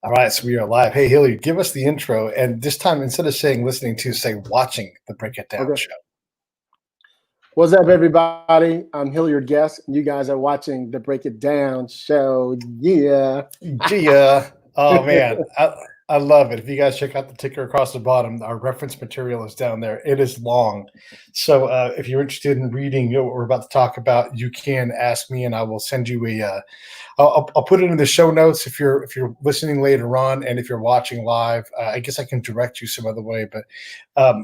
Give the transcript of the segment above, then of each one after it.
All right, so we are live. Hey, Hilliard, give us the intro. And this time, instead of saying listening to, say watching the Break It Down Okay. show. What's up, everybody? I'm Hilliard Guess, and you guys are watching the Break It Down show. Yeah. Yeah. Oh, man. I love it. If you guys check out the ticker across the bottom, our reference material is down there. It is long. So if you're interested in reading what we're about to talk about, you can ask me, and I will send you I'll put it in the show notes if you're listening later on, and if you're watching live, I guess I can direct you some other way. But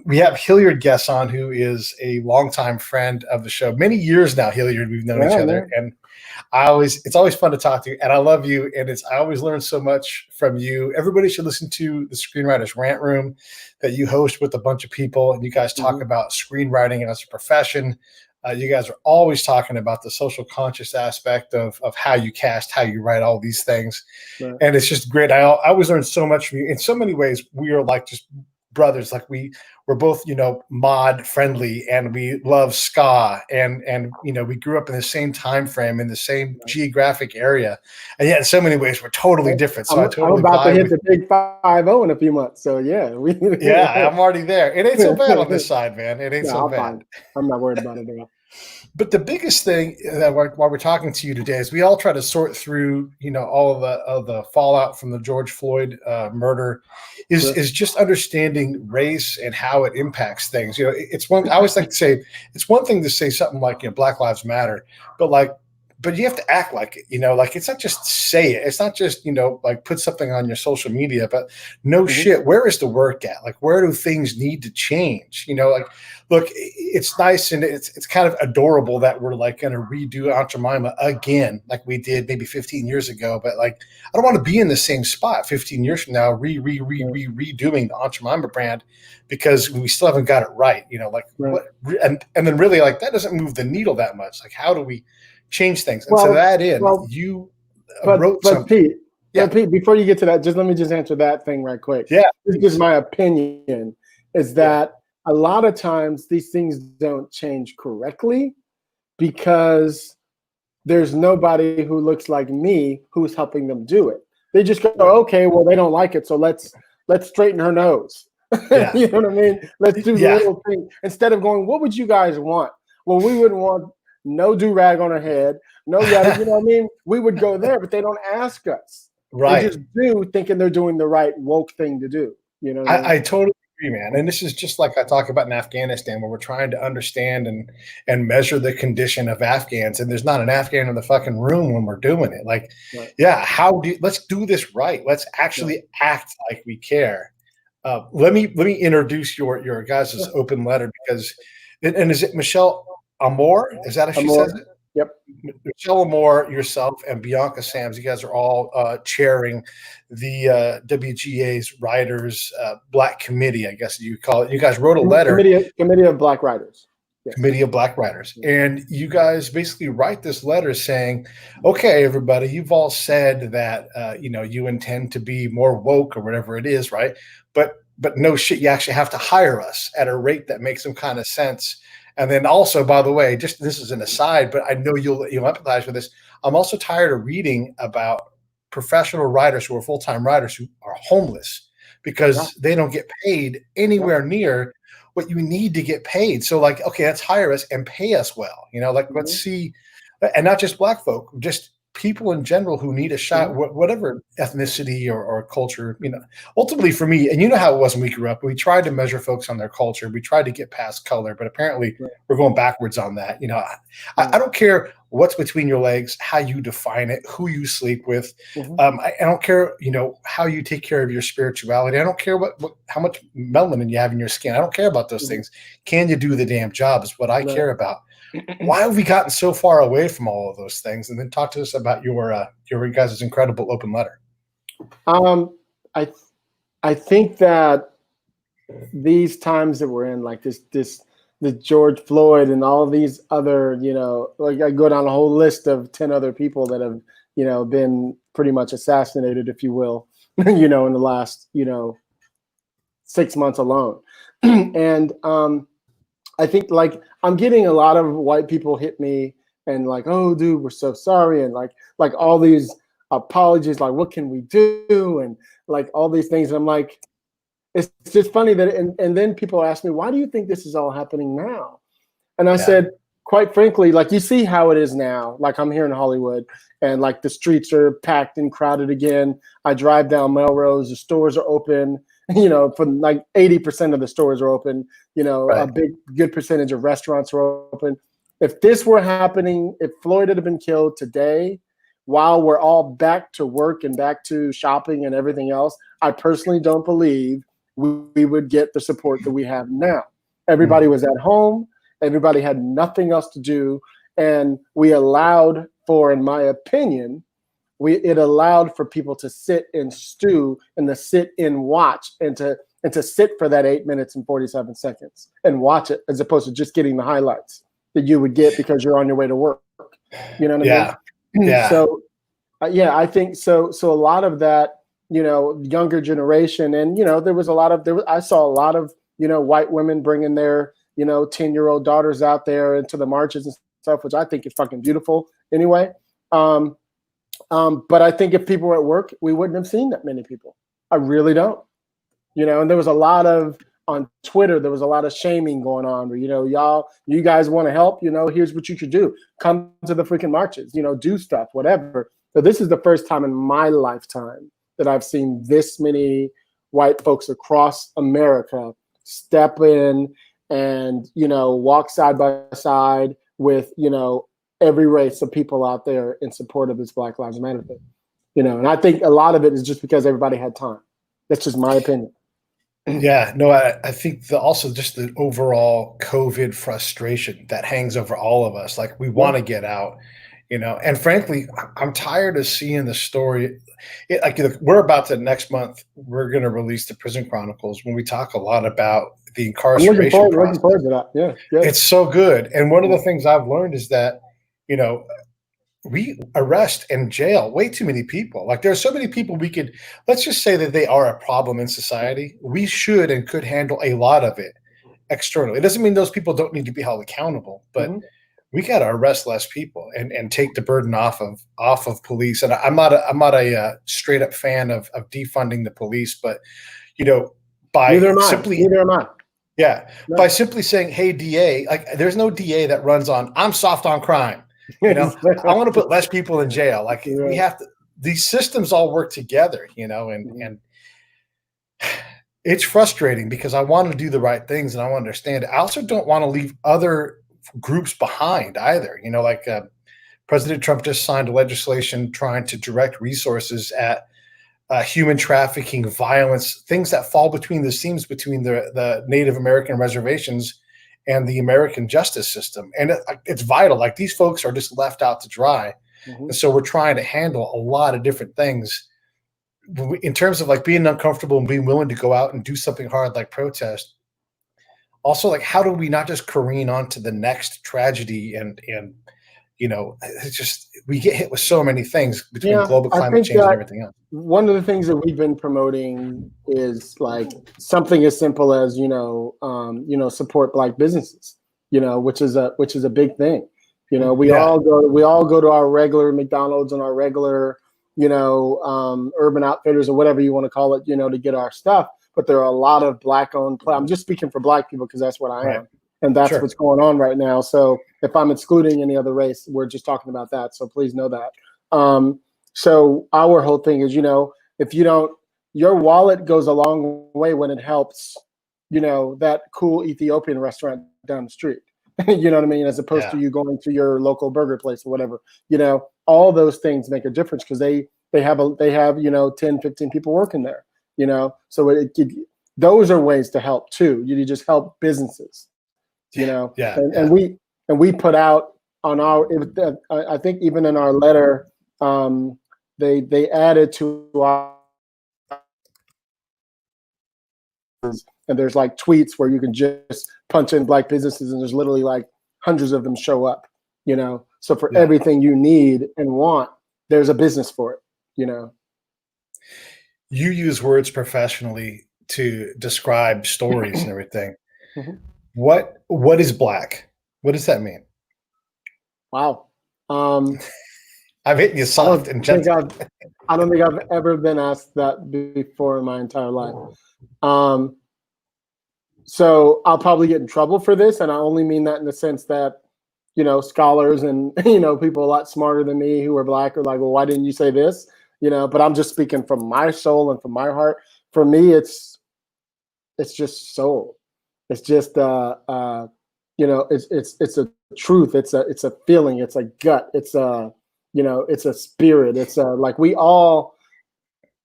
we have Hilliard Guess on, who is a longtime friend of the show. Many years now, Hilliard, we've known each other, and it's always fun to talk to you, and I love you, and I always learn so much from you. Everybody should listen to the Screenwriters Rant Room that you host with a bunch of people, and you guys talk about screenwriting as a profession. You guys are always talking about the social conscious aspect of how you cast, how you write, all these things. Right. And it's just great. I always learn so much from you. In so many ways, we are like just brothers. Like we're both, mod friendly, and we love ska, and we grew up in the same time frame, in the same geographic area. And yet in so many ways we're totally different. So I'm about to hit the big 5-0 in a few months. So yeah. Yeah, I'm already there. It ain't so bad on this side, man. It ain't so bad. Fine. I'm not worried about it at all. But the biggest thing that while we're talking to you today is we all try to sort through, all of the fallout from the George Floyd murder, is just understanding race and how it impacts things. It's one. I always like to say it's one thing to say something like Black Lives Matter, but you have to act like it. Like it's not just say it. It's not just like put something on your social media. But no shit, where is the work at? Like where do things need to change? Look, it's nice and it's kind of adorable that we're like going to redo Aunt Jemima again, like we did maybe 15 years ago. But like, I don't want to be in the same spot 15 years from now, redoing the Aunt Jemima brand, because we still haven't got it right. What, and then really like that doesn't move the needle that much. Like, how do we change things? And to that end, you wrote something. Pete, before you get to that, let me answer that thing right quick. Yeah, this is my opinion. Is that a lot of times these things don't change correctly because there's nobody who looks like me who's helping them do it. They just go, okay, well, they don't like it, so let's straighten her nose. Yeah. You know what I mean? Let's do the little thing instead of going, what would you guys want? Well, we wouldn't want no do-rag on her head, no yada, you know what I mean? We would go there, but they don't ask us. Right. They just do, thinking they're doing the right woke thing to do. You know what I mean? I totally agree, man. And this is just like I talk about in Afghanistan, where we're trying to understand and measure the condition of Afghans, and there's not an Afghan in the fucking room when we're doing it. Like, let's do this right. Let's actually act like we care. Let me introduce your guys' open letter, because, and is it Michelle Amor? Is that how she says it? Yep. Michelle Amor, yourself, and Bianca Sams, you guys are all chairing the WGA's Writers Black Committee, I guess you call it. You guys wrote a letter. Committee of Black Writers. Yes. Committee of Black Writers. And you guys basically write this letter saying, okay, everybody, you've all said that, you intend to be more woke or whatever it is, right? But no shit, you actually have to hire us at a rate that makes some kind of sense. And then also, by the way, just this is an aside, but I know you'll empathize with this. I'm also tired of reading about professional writers who are full-time writers who are homeless because they don't get paid anywhere near what you need to get paid. So like, okay, let's hire us and pay us well. Let's see, and not just Black folk, just people in general who need a shot, whatever ethnicity or culture, ultimately for me, and you know how it was when we grew up, we tried to measure folks on their culture. We tried to get past color, but apparently we're going backwards on that. I don't care what's between your legs, how you define it, who you sleep with. I don't care, how you take care of your spirituality. I don't care how much melanin you have in your skin. I don't care about those things. Can you do the damn job is what I care about. Why have we gotten so far away from all of those things? And then talk to us about your guys' incredible open letter. I think that these times that we're in, like the George Floyd and all these other, like I go down a whole list of 10 other people that have, been pretty much assassinated, if you will, in the last, 6 months alone. And I think like I'm getting a lot of white people hit me and like, oh, dude, we're so sorry. And like all these apologies, like what can we do, and like all these things. And I'm like, it's just funny that, and then people ask me, why do you think this is all happening now? And I said, quite frankly, like you see how it is now. Like I'm here in Hollywood, and like the streets are packed and crowded again. I drive down Melrose, the stores are open. You know, for like 80% of the stores are open. You know, a good percentage of restaurants are open. If this were happening, if Floyd had been killed today, while we're all back to work and back to shopping and everything else, I personally don't believe we would get the support that we have now. Everybody was at home. Everybody had nothing else to do. And we allowed for, in my opinion, it allowed for people to sit and stew and to sit and watch and to sit for that 8 minutes and 47 seconds and watch it, as opposed to just getting the highlights that you would get because you're on your way to work. You know what I mean? Yeah. So, I think so. So a lot of that, you know, younger generation, and, you know, I saw a lot of, you know, white women bringing their, you know, 10-year-old daughters out there into the marches and stuff, which I think is fucking beautiful anyway. But I think if people were at work, we wouldn't have seen that many people. I really don't. You know, and there was a lot of, on Twitter, there was a lot of shaming going on where, you know, you guys want to help, you know, here's what you should do. Come to the freaking marches, you know, do stuff, whatever. So this is the first time in my lifetime that I've seen this many white folks across America step in and, you know, walk side by side with, you know, every race of people out there in support of this Black Lives Matter thing. You know, and I think a lot of it is just because everybody had time. That's just my opinion. Yeah, no, I think also just the overall COVID frustration that hangs over all of us. Like we want to get out, you know, and frankly, I'm tired of seeing the story. Like we're about to next month, we're going to release the Prison Chronicles when we talk a lot about the incarceration process. Looking forward to that. Yeah. It's so good. And one of the things I've learned is that, you know, we arrest and jail way too many people. Like there are so many people let's just say that they are a problem in society. We should and could handle a lot of it externally. It doesn't mean those people don't need to be held accountable, but we got to arrest less people and take the burden off of police. And I'm not a straight up fan of defunding the police, but you know, Neither am I. Yeah. No. By simply saying, hey, DA, like there's no DA that runs on, I'm soft on crime. You know, I want to put less people in jail. Like we have to, these systems all work together, you know, and it's frustrating because I want to do the right things and I want to understand it. I also don't want to leave other groups behind either. You know, like President Trump just signed a legislation trying to direct resources at human trafficking, violence, things that fall between the seams between the Native American reservations and the American justice system. And it's vital. Like these folks are just left out to dry. And so we're trying to handle a lot of different things in terms of like being uncomfortable and being willing to go out and do something hard like protest. Also, like how do we not just careen on to the next tragedy and you know, it's just we get hit with so many things between global climate change and everything else. One of the things that we've been promoting is like something as simple as support Black businesses, you know, which is a big thing. You know, we all go to our regular McDonald's and our regular, you know, Urban Outfitters or whatever you want to call it, you know, to get our stuff. But there are a lot of Black-owned. I'm just speaking for Black people because that's what I am. And that's what's going on right now. So if I'm excluding any other race, we're just talking about that. So please know that. So our whole thing is, you know, if you don't, your wallet goes a long way when it helps, you know, that cool Ethiopian restaurant down the street. You know what I mean? As opposed to you going to your local burger place or whatever. You know, all those things make a difference because they have, you know, 10, 15 people working there, you know. So those are ways to help too. You just help businesses. You know, and we put out on our, I think even in our letter, they added to our, and there's like tweets where you can just punch in Black businesses and there's literally like hundreds of them show up, you know. So for everything you need and want, there's a business for it, you know. You use words professionally to describe stories and everything. What is Black? What does that mean? Wow. I'm hitting you soft and gentle. I don't think I've ever been asked that before in my entire life. So I'll probably get in trouble for this, and I only mean that in the sense that, you know, scholars and, you know, people a lot smarter than me who are Black are like, well, why didn't you say this? You know, but I'm just speaking from my soul and from my heart. For me, it's just soul. It's just you know, it's a truth. It's a feeling. It's a gut. It's a, you know, it's a spirit. It's like we all,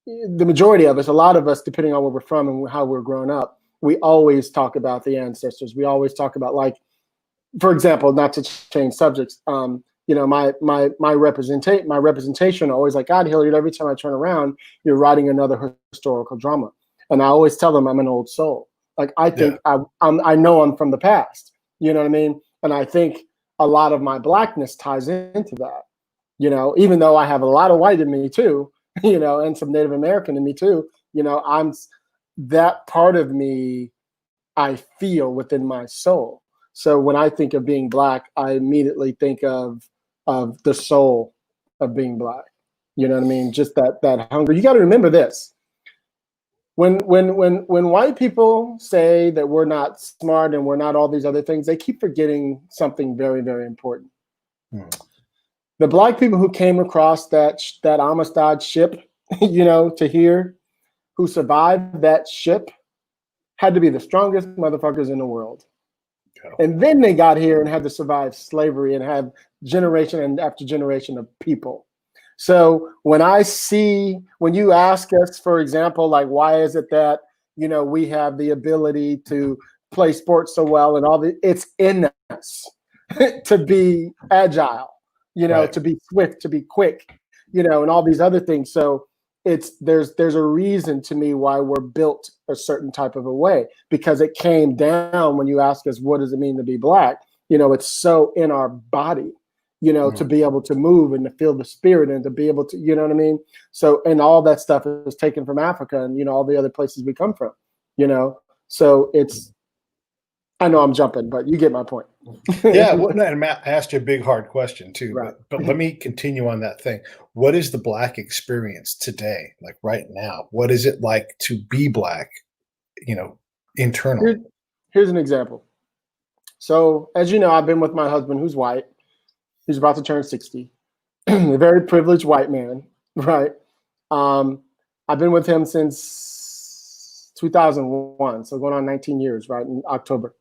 the majority of us, a lot of us, depending on where we're from and how we're grown up, we always talk about the ancestors. We always talk about, like, for example, not to change subjects, you know, my representation always like, God, Hilliard, every time I turn around, you're writing another historical drama. And I always tell them I'm an old soul. Like, I think I know I'm from the past, you know what I mean? And I think a lot of my Blackness ties into that, you know, even though I have a lot of white in me too, you know, and some Native American in me too, you know, that part of me I feel within my soul. So when I think of being Black, I immediately think of the soul of being Black. You know what I mean? Just that hunger. You got to remember this. When white people say that we're not smart and we're not all these other things, they keep forgetting something very, very important. The Black people who came across that Amistad ship, you know, to here, who survived that ship, had to be the strongest motherfuckers in the world. And then they got here and had to survive slavery and have generation after generation of people. So when you ask us, for example, like, why is it that, you know, we have the ability to play sports so well and it's in us to be agile, you know, to be swift, to be quick, you know, and all these other things. So there's a reason to me why we're built a certain type of a way, because it came down when you ask us, what does it mean to be Black? You know, it's so in our body, you know, to be able to move and to feel the spirit and to be able to, you know what I mean? So, and all that stuff is taken from Africa and, you know, all the other places we come from, you know? So I know I'm jumping, but you get my point. Yeah. Well, and Matt, I asked you a big, hard question too, right. but let me continue on that thing. What is the Black experience today? Like right now, what is it like to be Black, you know, internally? Here's an example. So as you know, I've been with my husband who's white. He's about to turn 60, a very privileged white man, right? I've been with him since 2001, so going on 19 years, right, in October.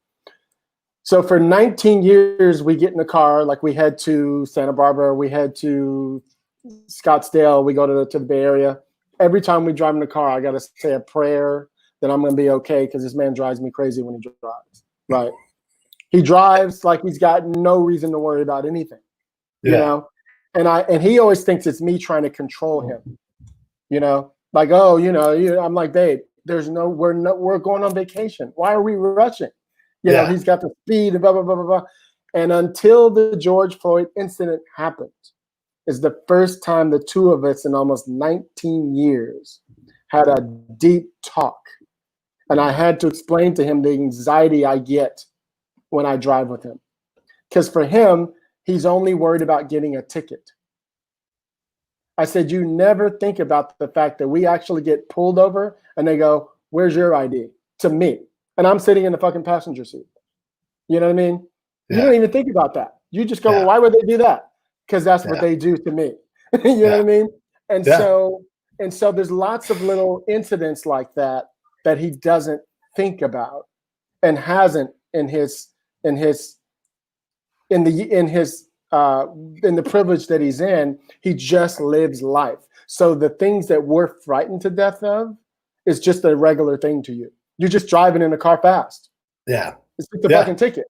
So for 19 years, we get in the car, like we head to Santa Barbara, we head to Scottsdale, we go to the Bay Area. Every time we drive in the car, I got to say a prayer that I'm going to be okay, because this man drives me crazy when he drives, right? He drives like he's got no reason to worry about anything, you know? And he always thinks it's me trying to control him, you know? Like, oh, you know, I'm like, babe, we're going on vacation. Why are we rushing? You know, he's got the speed and blah, blah, blah, blah, blah. And until the George Floyd incident happened, is the first time the two of us in almost 19 years had a deep talk. And I had to explain to him the anxiety I get when I drive with him. Because for him, he's only worried about getting a ticket. I said, you never think about the fact that we actually get pulled over and they go, where's your ID? To me. And I'm sitting in the fucking passenger seat. You know what I mean? You don't even think about that. You just go, well, why would they do that? Because that's what they do to me. You know what I mean? And so there's lots of little incidents like that he doesn't think about and hasn't in the privilege that he's in. He just lives life. So the things that we're frightened to death of is just a regular thing to you. You're just driving in a car fast. Yeah. It's just a fucking ticket.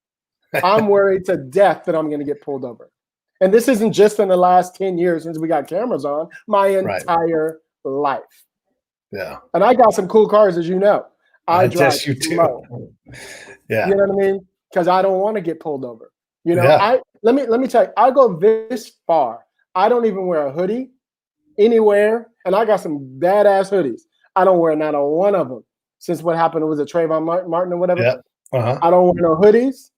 I'm worried to death that I'm going to get pulled over. And this isn't just in the last 10 years since we got cameras on, my entire life. Yeah. And I got some cool cars, as you know. I drive slow. Yeah. You know what I mean? Because I don't want to get pulled over. You know, let me tell you, I go this far. I don't even wear a hoodie anywhere. And I got some badass hoodies. I don't wear not a one of them. Since what happened, was it Trayvon Martin or whatever? Yeah. I don't wear no hoodies.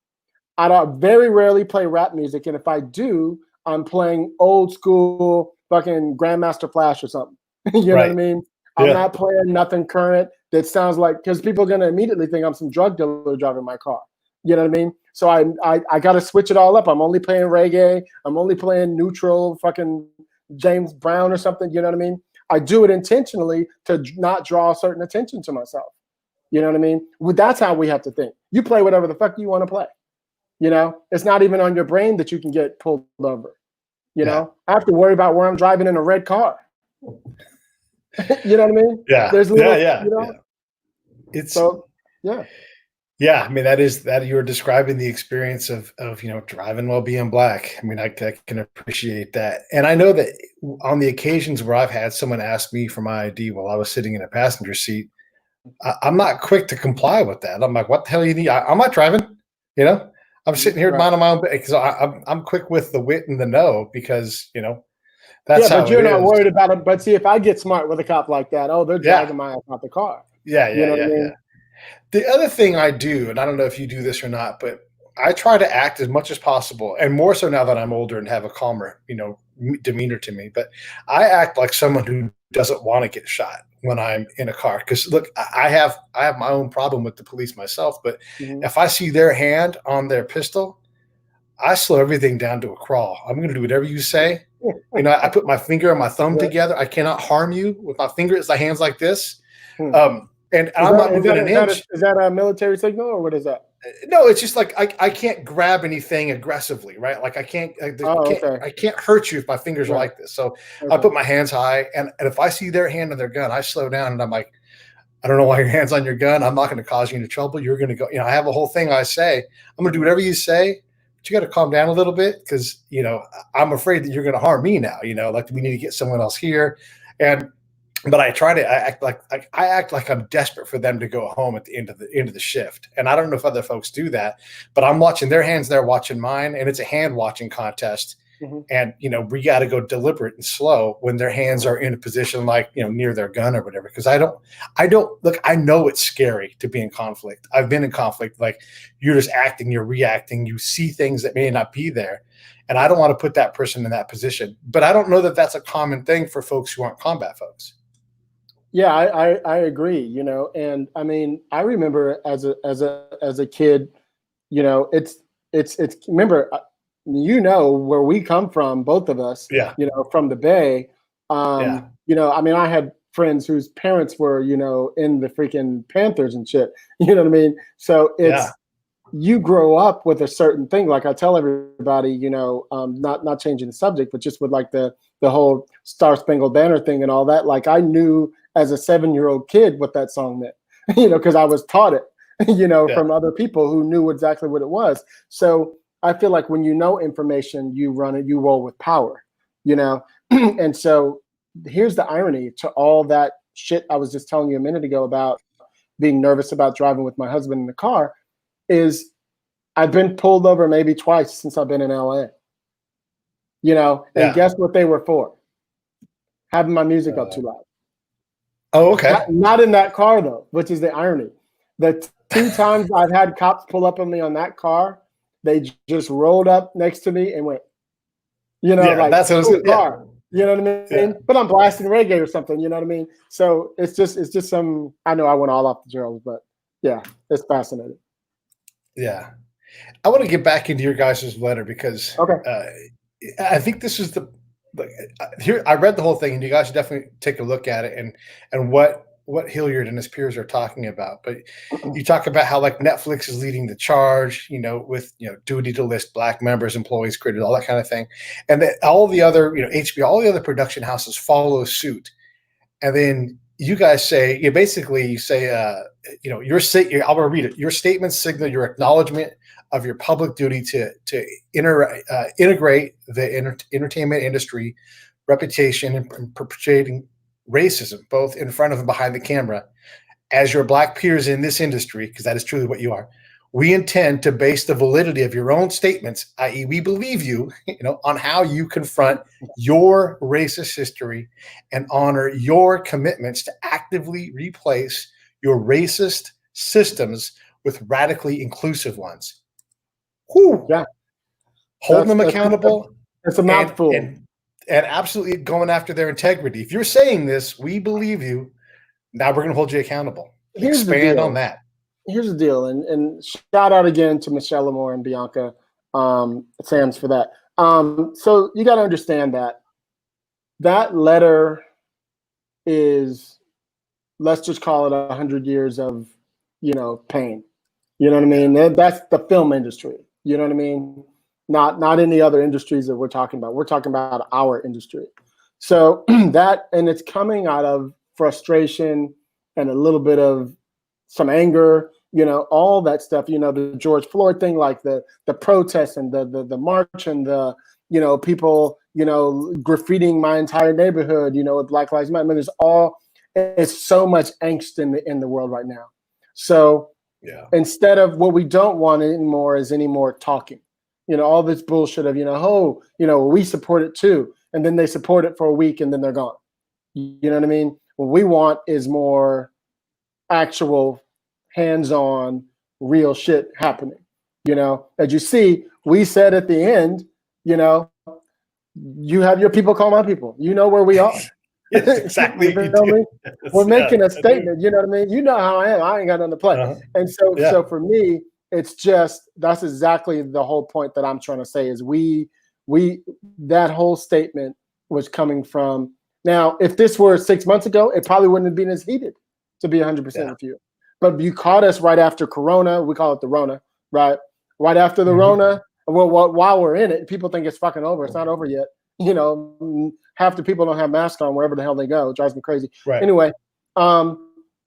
I don't very rarely play rap music. And if I do, I'm playing old school fucking Grandmaster Flash or something. You know what I mean? I'm not playing nothing current that sounds like, because people are gonna immediately think I'm some drug dealer driving my car. You know what I mean? So I got to switch it all up. I'm only playing reggae. I'm only playing neutral, fucking James Brown or something. You know what I mean? I do it intentionally to not draw certain attention to myself. You know what I mean? Well, that's how we have to think. You play whatever the fuck you want to play. You know, it's not even on your brain that you can get pulled over. You know, I have to worry about where I'm driving in a red car. You know what I mean? Yeah. There's little, yeah. you know, Yeah. It's so yeah. Yeah, I mean that you're describing the experience of driving while being black. I mean, I can appreciate that, and I know that on the occasions where I've had someone ask me for my ID while I was sitting in a passenger seat, I'm not quick to comply with that. I'm like, "What the hell you need? I'm not driving." You know, I'm sitting here minding my own because I'm quick with the wit and the no because that's how but you're it not is. worried about it. But see, if I get smart with a cop like that, oh, they're dragging my ass out the car. Yeah. You know what I mean? The other thing I do, and I don't know if you do this or not, but I try to act as much as possible, and more so now that I'm older and have a calmer, demeanor to me. But I act like someone who doesn't want to get shot when I'm in a car. Because look, I have my own problem with the police myself. But if I see their hand on their pistol, I slow everything down to a crawl. I'm going to do whatever you say. I put my finger and my thumb together. I cannot harm you with my finger. It's the hands like this. And I'm not moving an inch. Is that a military signal or what is that? No, it's just like I can't grab anything aggressively, right? Like I can't hurt you if my fingers are like this. So I put my hands high, and if I see their hand on their gun, I slow down and I'm like, I don't know why your hand's on your gun. I'm not going to cause you any trouble. You're going to go. I have a whole thing I say. I'm going to do whatever you say, but you got to calm down a little bit because I'm afraid that you're going to harm me now. Like we need to get someone else here, but I try to act like I'm desperate for them to go home at the end of the shift. And I don't know if other folks do that, but I'm watching their hands, they're watching mine, and it's a hand watching contest. And we got to go deliberate and slow when their hands are in a position like near their gun or whatever. Because I don't look. I know it's scary to be in conflict. I've been in conflict. Like you're just acting, you're reacting, you see things that may not be there. And I don't want to put that person in that position. But I don't know that that's a common thing for folks who aren't combat folks. Yeah, I agree. And I mean, I remember as a kid, it's remember, where we come from, both of us. Yeah. From the Bay. I mean, I had friends whose parents were, in the freaking Panthers and shit. You know what I mean? So you grow up with a certain thing. Like I tell everybody, not changing the subject, but just with like the whole Star Spangled Banner thing and all that. Like I knew as a 7-year-old kid what that song meant, because I was taught it, from other people who knew exactly what it was. So I feel like when information, you run it, you roll with power, and so here's the irony to all that shit I was just telling you a minute ago about being nervous about driving with my husband in the car is I've been pulled over maybe twice since I've been in LA, and guess what they were for? Having my music up too loud. Oh, okay. Not in that car though, which is the irony. The 2 times I've had cops pull up on me on that car, they just rolled up next to me and went, like that's what I was saying. Car. You know what I mean? Yeah. But I'm blasting reggae or something. You know what I mean? So it's just some. I know I went all off the rails, but yeah, it's fascinating. Yeah, I want to get back into your guys' letter because I think this is here. I read the whole thing, and you guys should definitely take a look at it and what Hilliard and his peers are talking about. But you talk about how like Netflix is leading the charge, with duty to list Black members, employees, creators, all that kind of thing, and that all the other HBO, all the other production houses follow suit, and then you guys say I'll read it. Your statements signal your acknowledgement of your public duty to integrate the entertainment industry reputation and perpetuating racism, both in front of and behind the camera. As your Black peers in this industry, because that is truly what you are, we intend to base the validity of your own statements, i.e. we believe you, on how you confront your racist history and honor your commitments to actively replace your racist systems with radically inclusive ones. Whew. Yeah. Holding them accountable It's a mouthful. And absolutely going after their integrity. If you're saying this, we believe you. Now we're going to hold you accountable. Here's the Expand deal. on that. Here's the deal, and shout out again to Michelle Amor and Bianca Sams for that. So you got to understand that letter is, let's just call it 100 years of, pain. You know what I mean? That's the film industry. You know what I mean? Not any other industries that we're talking about. We're talking about our industry. So that, and it's coming out of frustration and a little bit of some anger, all that stuff, the George Floyd thing, like the protests and the march and the, people, graffitiing my entire neighborhood, with Black Lives Matter. I mean, it's so much angst in the world right now. So instead of, what we don't want anymore is any more talking, all this bullshit of, we support it too. And then they support it for a week and then they're gone. You know what I mean? What we want is more actual hands-on real shit happening. As you see, we said at the end, you have your people call my people. You know where we are. Yes, exactly. You know what I mean? We're making a statement. You know what I mean? You know how I am. I ain't got nothing to play. And so for me, it's just, that's exactly the whole point that I'm trying to say is we that whole statement was coming from. Now, if this were 6 months ago, it probably wouldn't have been as heated, to be 100% with you. But you caught us right after Corona. We call it the Rona, right? Right after the Rona. Well, while we're in it, people think it's fucking over. It's not over yet. Half the people don't have masks on wherever the hell they go. It drives me crazy. Right. Anyway,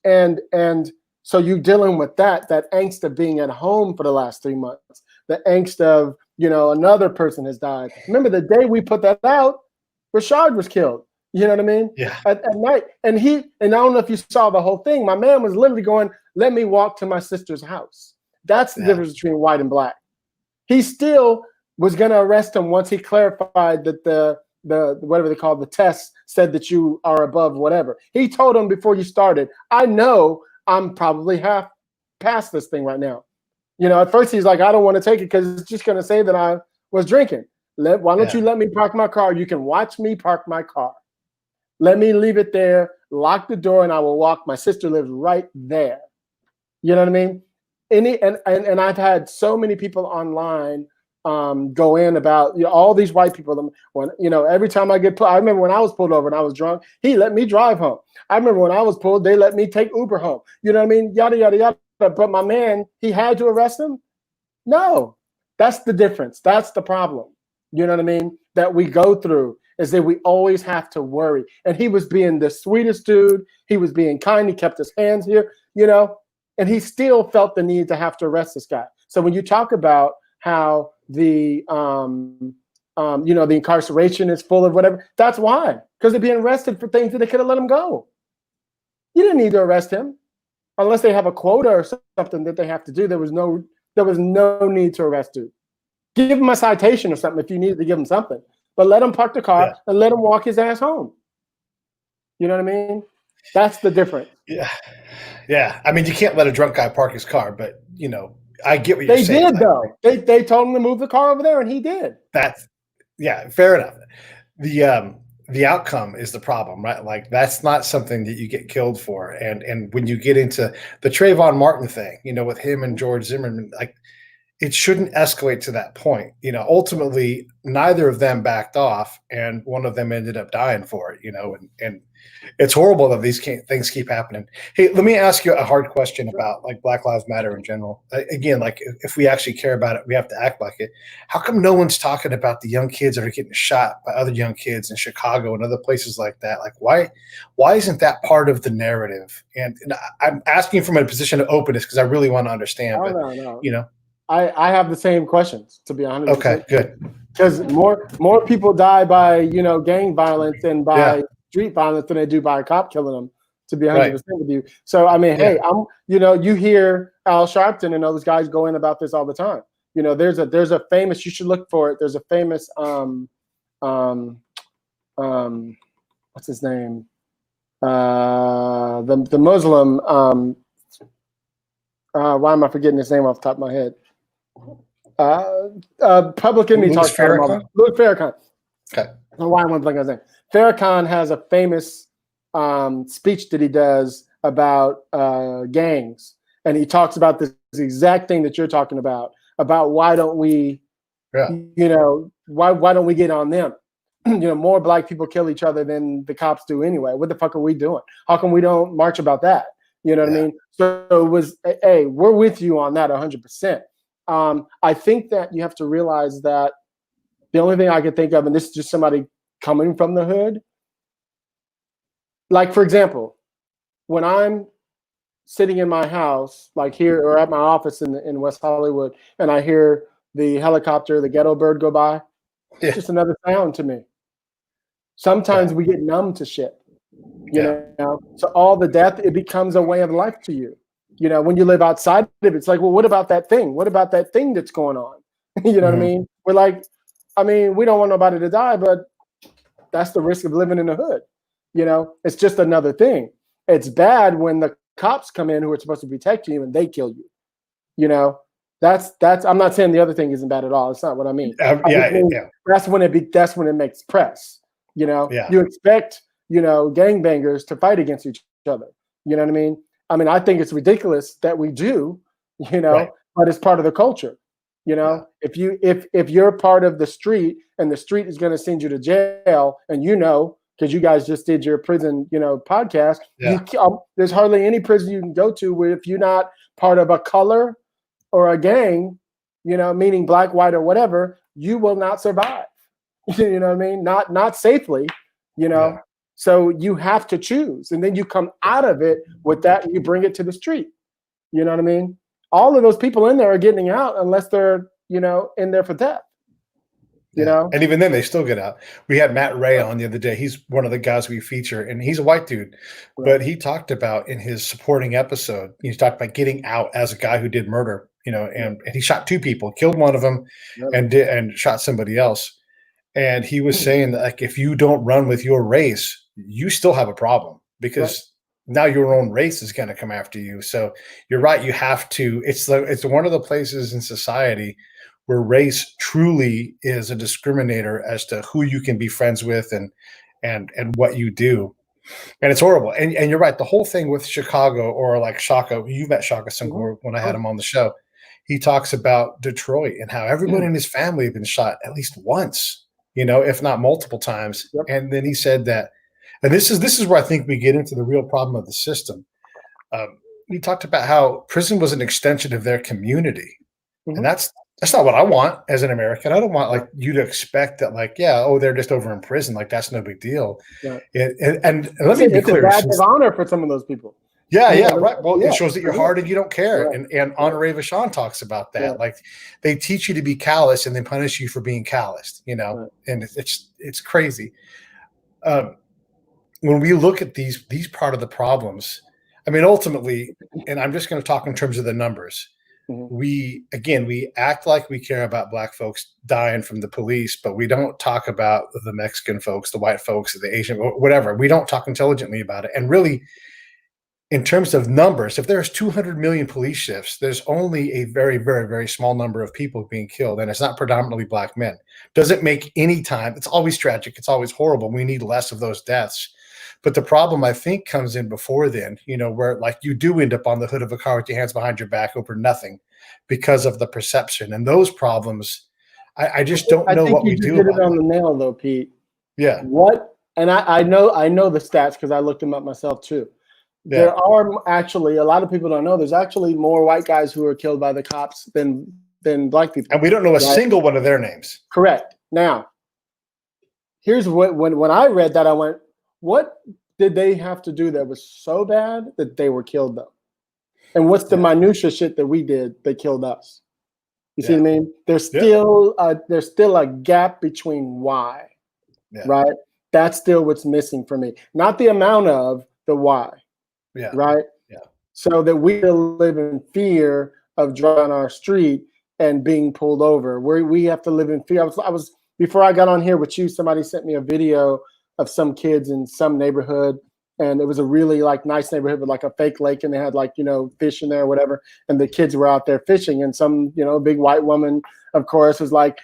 and so you're dealing with that angst of being at home for the last 3 months, the angst of, another person has died. Remember the day we put that out, Rickards was killed. You know what I mean? Yeah. At night. And I don't know if you saw the whole thing. My man was literally going, let me walk to my sister's house. That's the difference between white and black. He still was going to arrest him once he clarified that the whatever they call the test said that you are above whatever. He told him before you started, I know I'm probably half past this thing right now. At first he's like, I don't want to take it because it's just going to say that I was drinking. Why don't you let me park my car? You can watch me park my car. Let me leave it there, lock the door, and I will walk. My sister lives right there. You know what I mean? And I've had so many people online go in about all these white people. When every time I get pulled, I remember when I was pulled over and I was drunk, he let me drive home. I remember when I was pulled, they let me take Uber home. You know what I mean? Yada yada yada. But my man, he had to arrest him. No, that's the difference. That's the problem. You know what I mean? That we go through is that we always have to worry. And he was being the sweetest dude. He was being kind. He kept his hands here, and he still felt the need to have to arrest this guy. So when you talk about how the incarceration is full of whatever, that's why, because they're being arrested for things that they could have let him go. You didn't need to arrest him unless they have a quota or something that they have to do. There was no need to arrest dude. Give him a citation or something if you needed to give him something, but let him park the car and let him walk his ass home. You know what I mean? That's the difference. Yeah. Yeah. I mean, you can't let a drunk guy park his car, but I get what you're saying. They did though. They told him to move the car over there and he did. Fair enough. The outcome is the problem, right? Like that's not something that you get killed for. And when you get into the Trayvon Martin thing, with him and George Zimmerman, like it shouldn't escalate to that point. Ultimately neither of them backed off and one of them ended up dying for it, and it's horrible that these things keep happening. Hey, let me ask you a hard question about like Black Lives Matter in general. Again, like if we actually care about it, we have to act like it. How come no one's talking about the young kids that are getting shot by other young kids in Chicago and other places like that? Like why isn't that part of the narrative? And I'm asking from a position of openness because I really want to understand. No. I have the same questions, to be honest. Okay, good. Because more people die by gang violence and by street violence than they do by a cop killing them. To be 100% with you. So I mean, hey, you hear Al Sharpton and those guys go in about this all the time. There's a famous. You should look for it. There's a famous what's his name? The Muslim. Why am I forgetting his name off the top of my head? Public Enemy Louis talks about him all the Farrakhan? time. Louis Farrakhan. Okay. I don't know why I went blank on his name. Farrakhan has a famous speech that he does about gangs, and he talks about this exact thing that you're talking about why don't we, why don't we get on them? More black people kill each other than the cops do anyway. What the fuck are we doing? How come we don't march about that? You know what I mean? So it was, hey, we're with you on that 100%. I think that you have to realize that the only thing I can think of, and this is just somebody coming from the hood, like, for example, when I'm sitting in my house, like here or at my office in West Hollywood, and I hear the helicopter, the ghetto bird go by, it's just another sound to me. Sometimes we get numb to shit, you know? So all the death, it becomes a way of life to you. You know, when you live outside of it, it's like, well, what about that thing? What about that thing that's going on? You know what I mean? We're like, I mean, we don't want nobody to die, but that's the risk of living in the hood. You know, it's just another thing. It's bad when the cops come in who are supposed to protect you and they kill you. You know, that's. I'm not saying the other thing isn't bad at all. It's not what I mean. That's when it makes press. You know, you expect, gangbangers to fight against each other. You know what I mean? I mean, I think it's ridiculous that we do, but it's part of the culture. You know, if you're part of the street and the street is going to send you to jail, and because you guys just did your prison, podcast, there's hardly any prison you can go to where if you're not part of a color or a gang, meaning black, white, or whatever, you will not survive. You know what I mean? Not safely, So you have to choose, and then you come out of it with that, and you bring it to the street. You know what I mean? All of those people in there are getting out unless they're, in there for death. You know, and even then they still get out. We had Matt Ray on the other day. He's one of the guys we feature, and he's a white dude, but he talked about in his supporting episode, he talked about getting out as a guy who did murder, and he shot 2 people, killed one of them, and shot somebody else. And he was saying that, like, if you don't run with your race, you still have a problem because now your own race is going to come after you. So you're right. You have to. It's one of the places in society where race truly is a discriminator as to who you can be friends with and what you do. And it's horrible. And you're right. The whole thing with Chicago, or like Shaka, you met Shaka Senghor when I had him on the show. He talks about Detroit and how everybody in his family had been shot at least once, if not multiple times. And then he said that, and this is where I think we get into the real problem of the system. He talked about how prison was an extension of their community. And that's not what I want as an American. I don't want like you to expect that, like, they're just over in prison. Like, that's no big deal. And let me be clear. It's a badge of honor for some of those people. Right. Well, it shows that you're hard and you don't care. And Honoré Vachon talks about that. Like, they teach you to be callous and then punish you for being calloused, and it's crazy. When we look at these part of the problems, I mean, ultimately, and I'm just going to talk in terms of the numbers. We act like we care about black folks dying from the police, but we don't talk about the Mexican folks, the white folks, the Asian, whatever. We don't talk intelligently about it. And really, in terms of numbers, if there's 200 million police shifts, there's only a very, very, very small number of people being killed, and it's not predominantly black men. Doesn't make any time. It's always tragic. It's always horrible. We need less of those deaths. But the problem, I think, comes in before then, where like you do end up on the hood of a car with your hands behind your back over nothing because of the perception. And those problems, I just don't know what we do. You hit it on the nail, though, Pete. Yeah. And I know the stats because I looked them up myself too. There are actually, a lot of people don't know, there's actually more white guys who are killed by the cops than black people. And we don't know a single one of their names. Correct. Now, here's when I read that, I went, what did they have to do that was so bad that they were killed, though? And what's the minutia shit that we did that killed us? You see what I mean? There's still a gap between why, right? That's still what's missing for me. Not the amount of, the why. Right? Yeah. So that we live in fear of driving on our street and being pulled over. We have to live in fear. I was before I got on here with you, somebody sent me a video of some kids in some neighborhood and it was a really like nice neighborhood with like a fake lake, and they had like, fish in there or whatever, and the kids were out there fishing, and some big white woman, of course, was like,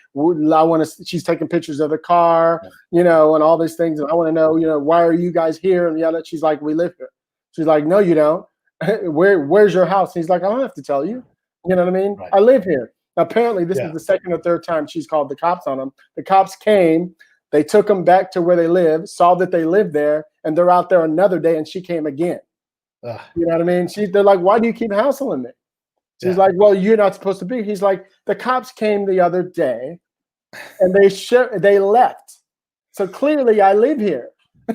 she's taking pictures of the car, and all these things, and I want to know, why are you guys here? And she's like, we live here. She's like, no, you don't. Where's your house? And he's like, I don't have to tell you. You know what I mean? Right. I live here. Apparently, this is the second or third time she's called the cops on them. The cops came. They took them back to where they live, saw that they lived there, and they're out there another day, and she came again. You know what I mean? They're like, why do you keep hassling me? She's like, well, you're not supposed to be. He's like, the cops came the other day, and they left. So clearly, I live here.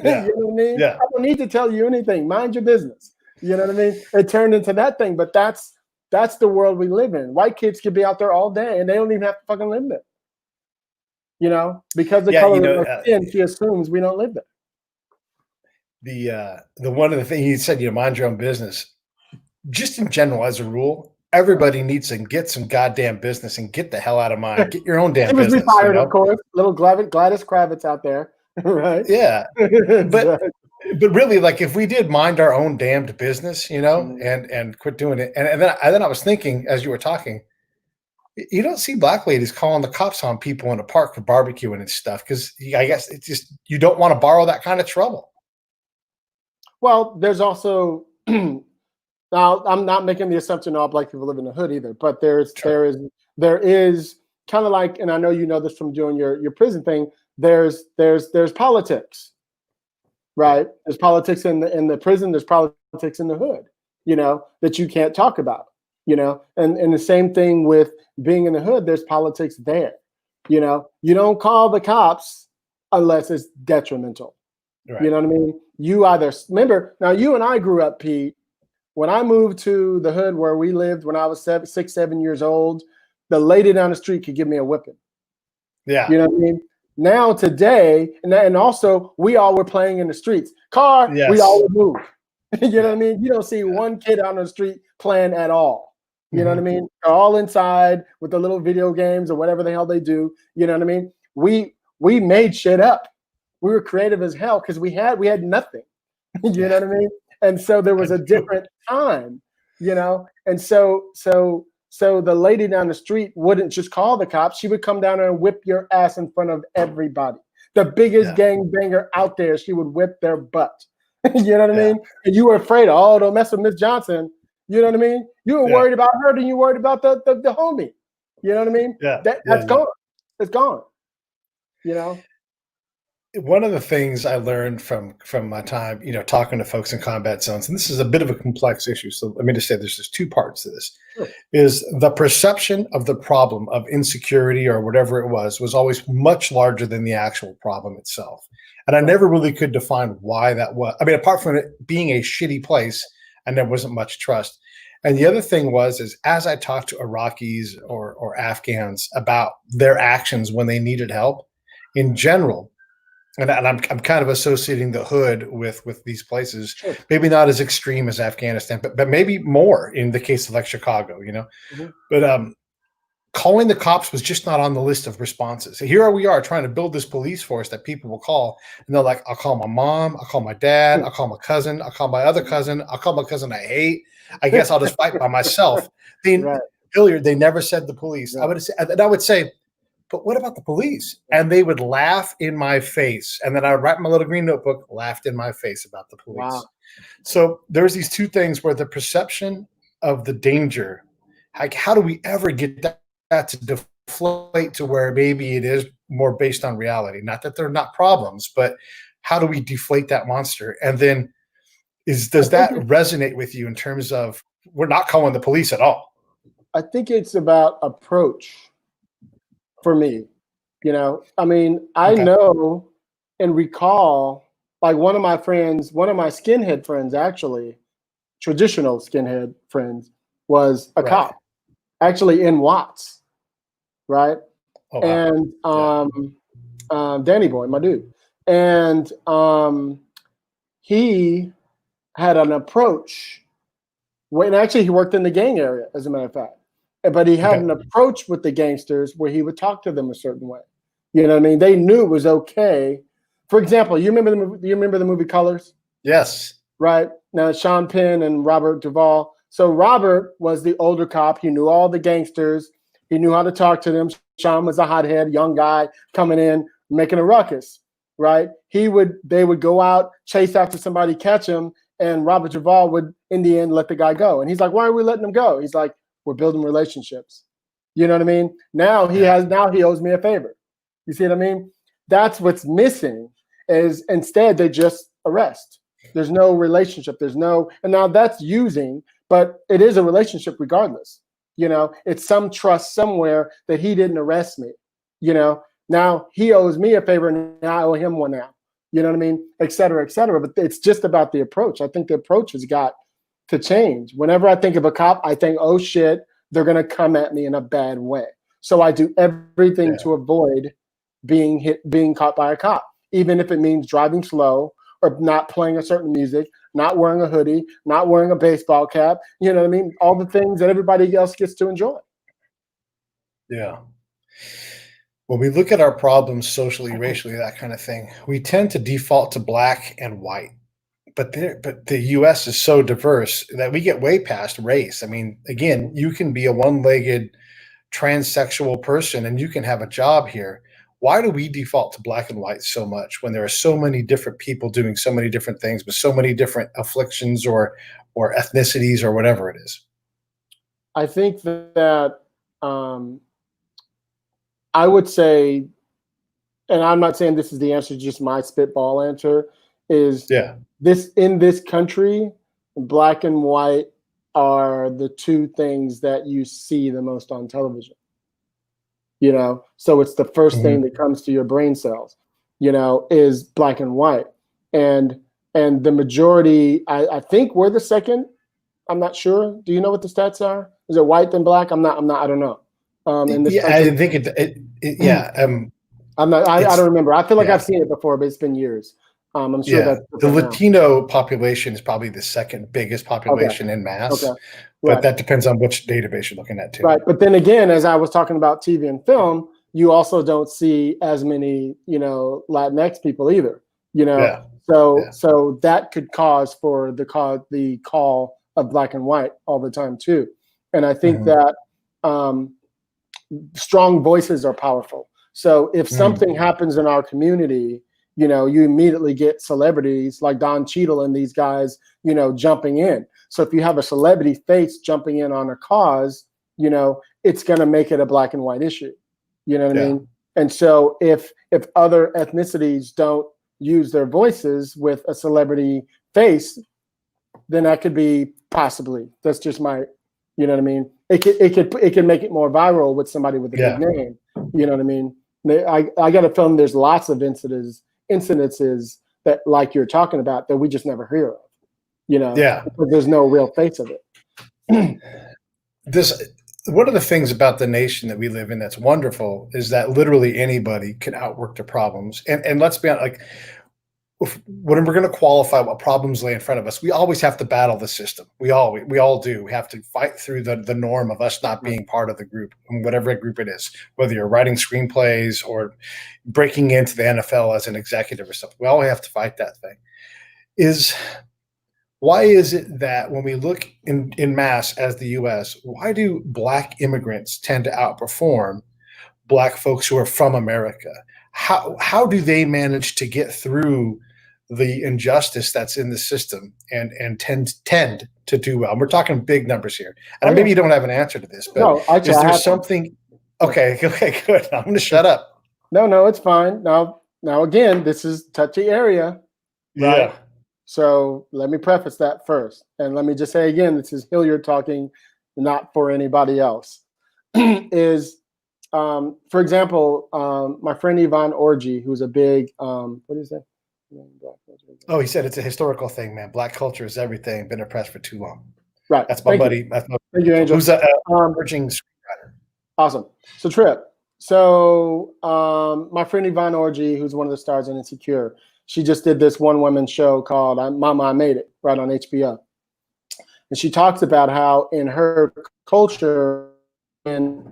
Yeah. You know what I mean? Yeah. I don't need to tell you anything. Mind your business. You know what I mean? It turned into that thing, but that's the world we live in. White kids could be out there all day, and they don't even have to fucking live there. Because the color of our skin, she assumes we don't live there. The one of the things you said, mind your own business. Just in general, as a rule, everybody needs to get some goddamn business and get the hell out of mine. Get your own damn business. She was fired, of course. Little Gladys Kravitz out there, right? Yeah, but really, like, if we did mind our own damned business, and quit doing it, and then I was thinking as you were talking. You don't see black ladies calling the cops on people in a park for barbecuing and stuff, because I guess it's just you don't want to borrow that kind of trouble. Well, there's also now I'm not making the assumption all black people live in the hood either, but there is kind of like, and I know you know this from doing your prison thing. There's politics, right? There's politics in the prison. There's politics in the hood, that you can't talk about. And the same thing with being in the hood, there's politics there. You don't call the cops unless it's detrimental. Right. You know what I mean? You either remember, now you and I grew up, Pete, when I moved to the hood where we lived when I was 6, 7 years old, the lady down the street could give me a whipping. Yeah. You know what I mean? Now today, and also we all were playing in the streets. We all would move. You know what I mean? You don't see one kid out on the street playing at all. You know what I mean? They're all inside with the little video games or whatever the hell they do. You know what I mean? We made shit up. We were creative as hell because we had nothing. You know what I mean? And so there was a different time, and so the lady down the street wouldn't just call the cops. She would come down there and whip your ass in front of everybody. The biggest gangbanger out there, she would whip their butt. You know what I mean? And you were afraid, don't mess with Miss Johnson. You know what I mean? You were worried about her than you worried about the homie. You know what I mean? That's gone. It's gone. One of the things I learned from my time, talking to folks in combat zones, and this is a bit of a complex issue. So let me just say there's just two parts to this. Sure. Is the perception of the problem of insecurity or whatever it was always much larger than the actual problem itself. And I never really could define why that was. I mean, apart from it being a shitty place, and there wasn't much trust. And the other thing is as I talked to Iraqis or Afghans about their actions when they needed help, in general, and I'm kind of associating the hood with these places, sure. Maybe not as extreme as Afghanistan, but maybe more in the case of like Chicago, But calling the cops was just not on the list of responses. So here we are trying to build this police force that people will call, and they're like, I'll call my mom, I'll call my dad, I'll call my cousin, I'll call my other cousin, I'll call my cousin I hate. I guess I'll just fight by myself. Hilliard, they never said the police. Right. I would say, but what about the police? And they would laugh in my face. And then I would write my little green notebook, laughed in my face about the police. Wow. So there's these two things where the perception of the danger, like how do we ever get that to deflate to where maybe it is more based on reality? Not that they're not problems, but how do we deflate that monster? And then does that resonate with you in terms of we're not calling the police at all? I think it's about approach for me. I mean, I know and recall like one of my skinhead friends, actually, traditional skinhead friends, was a cop, actually in Watts, right? Oh, wow. And Danny Boy, my dude. And he had an approach when actually he worked in the gang area, as a matter of fact. But he had an approach with the gangsters where he would talk to them a certain way. You know what I mean? They knew it was okay. For example, you remember the movie Colors? Yes. right? Now, Sean Penn and Robert Duvall. So Robert was the older cop. He knew all the gangsters. He knew how to talk to them. Sean was a hothead, young guy coming in, making a ruckus, right? They would go out, chase after somebody, catch him, and Robert Duvall would, in the end, let the guy go. And he's like, why are we letting him go? He's like, we're building relationships. You know what I mean? Now he owes me a favor. You see what I mean? That's what's missing is instead they just arrest. There's no relationship. And now that's using, but it is a relationship regardless. You know, it's some trust somewhere that he didn't arrest me. You know, now he owes me a favor and I owe him one now. You know what I mean? Et cetera, et cetera. But it's just about the approach. I think the approach has got to change. Whenever I think of a cop, I think, oh shit, they're going to come at me in a bad way. So I do everything to avoid being caught by a cop, even if it means driving slow or not playing a certain music, not wearing a hoodie, not wearing a baseball cap. You know what I mean? All the things that everybody else gets to enjoy. Yeah. When we look at our problems socially, racially, that kind of thing, we tend to default to black and white. But the U.S. is so diverse that we get way past race. I mean, again, you can be a one-legged transsexual person and you can have a job here. Why do we default to black and white so much when there are so many different people doing so many different things with so many different afflictions or ethnicities or whatever it is? I think that I would say, and I'm not saying this is the answer, just my spitball answer, is this in this country, black and white are the two things that you see the most on television. You know, so it's the first thing that comes to your brain cells, you know, is black and white. And the majority, I think we're the second. I'm not sure. Do you know what the stats are? Is it white then black? I don't know. In this country. I think I don't remember. I feel like I've seen it before, but it's been years. I'm sure that the Latino population is probably the second biggest population in mass. Okay. But that depends on which database you're looking at too. Right. But then again, as I was talking about TV and film, you also don't see as many, you know, Latinx people either, you know. So that could cause for the call of black and white all the time too. And I think that strong voices are powerful. So if something happens in our community, you know, you immediately get celebrities like Don Cheadle and these guys, you know, jumping in. So if you have a celebrity face jumping in on a cause, you know, it's going to make it a black and white issue. You know what I mean? And so if other ethnicities don't use their voices with a celebrity face, then that could be possibly. That's just my, you know what I mean? It can make it more viral with somebody with a big name. You know what I mean? I got a feeling there's lots of incidences that, like you're talking about, that we just never hear of. You know, because there's no real face of it. One of the things about the nation that we live in that's wonderful is that literally anybody can outwork the problems. And let's be honest, like when we're going to qualify what problems lay in front of us, we always have to battle the system. We all do. We have to fight through the norm of us not being part of the group, whatever group it is, whether you're writing screenplays or breaking into the NFL as an executive or something. We all have to fight that thing. Why is it that when we look in mass as the U.S., why do black immigrants tend to outperform black folks who are from America? How do they manage to get through the injustice that's in the system and tend to do well? And we're talking big numbers here. And maybe you don't have an answer to this, but is there something? Okay, good. I'm going to shut up. No, it's fine. Now again, this is touchy area. Right? Yeah. So let me preface that first. And let me just say again, this is Hilliard talking, not for anybody else. For example, my friend Yvonne Orji, who's a big, what is that? Oh, he said it's a historical thing, man. Black culture is everything. Been oppressed for too long. Right. That's my buddy. Thank you, Angel. Who's an emerging screenwriter. Awesome. So my friend Yvonne Orji, who's one of the stars in Insecure, she just did this one-woman show called Mama, I Made It, right on HBO. And she talks about how in her culture, and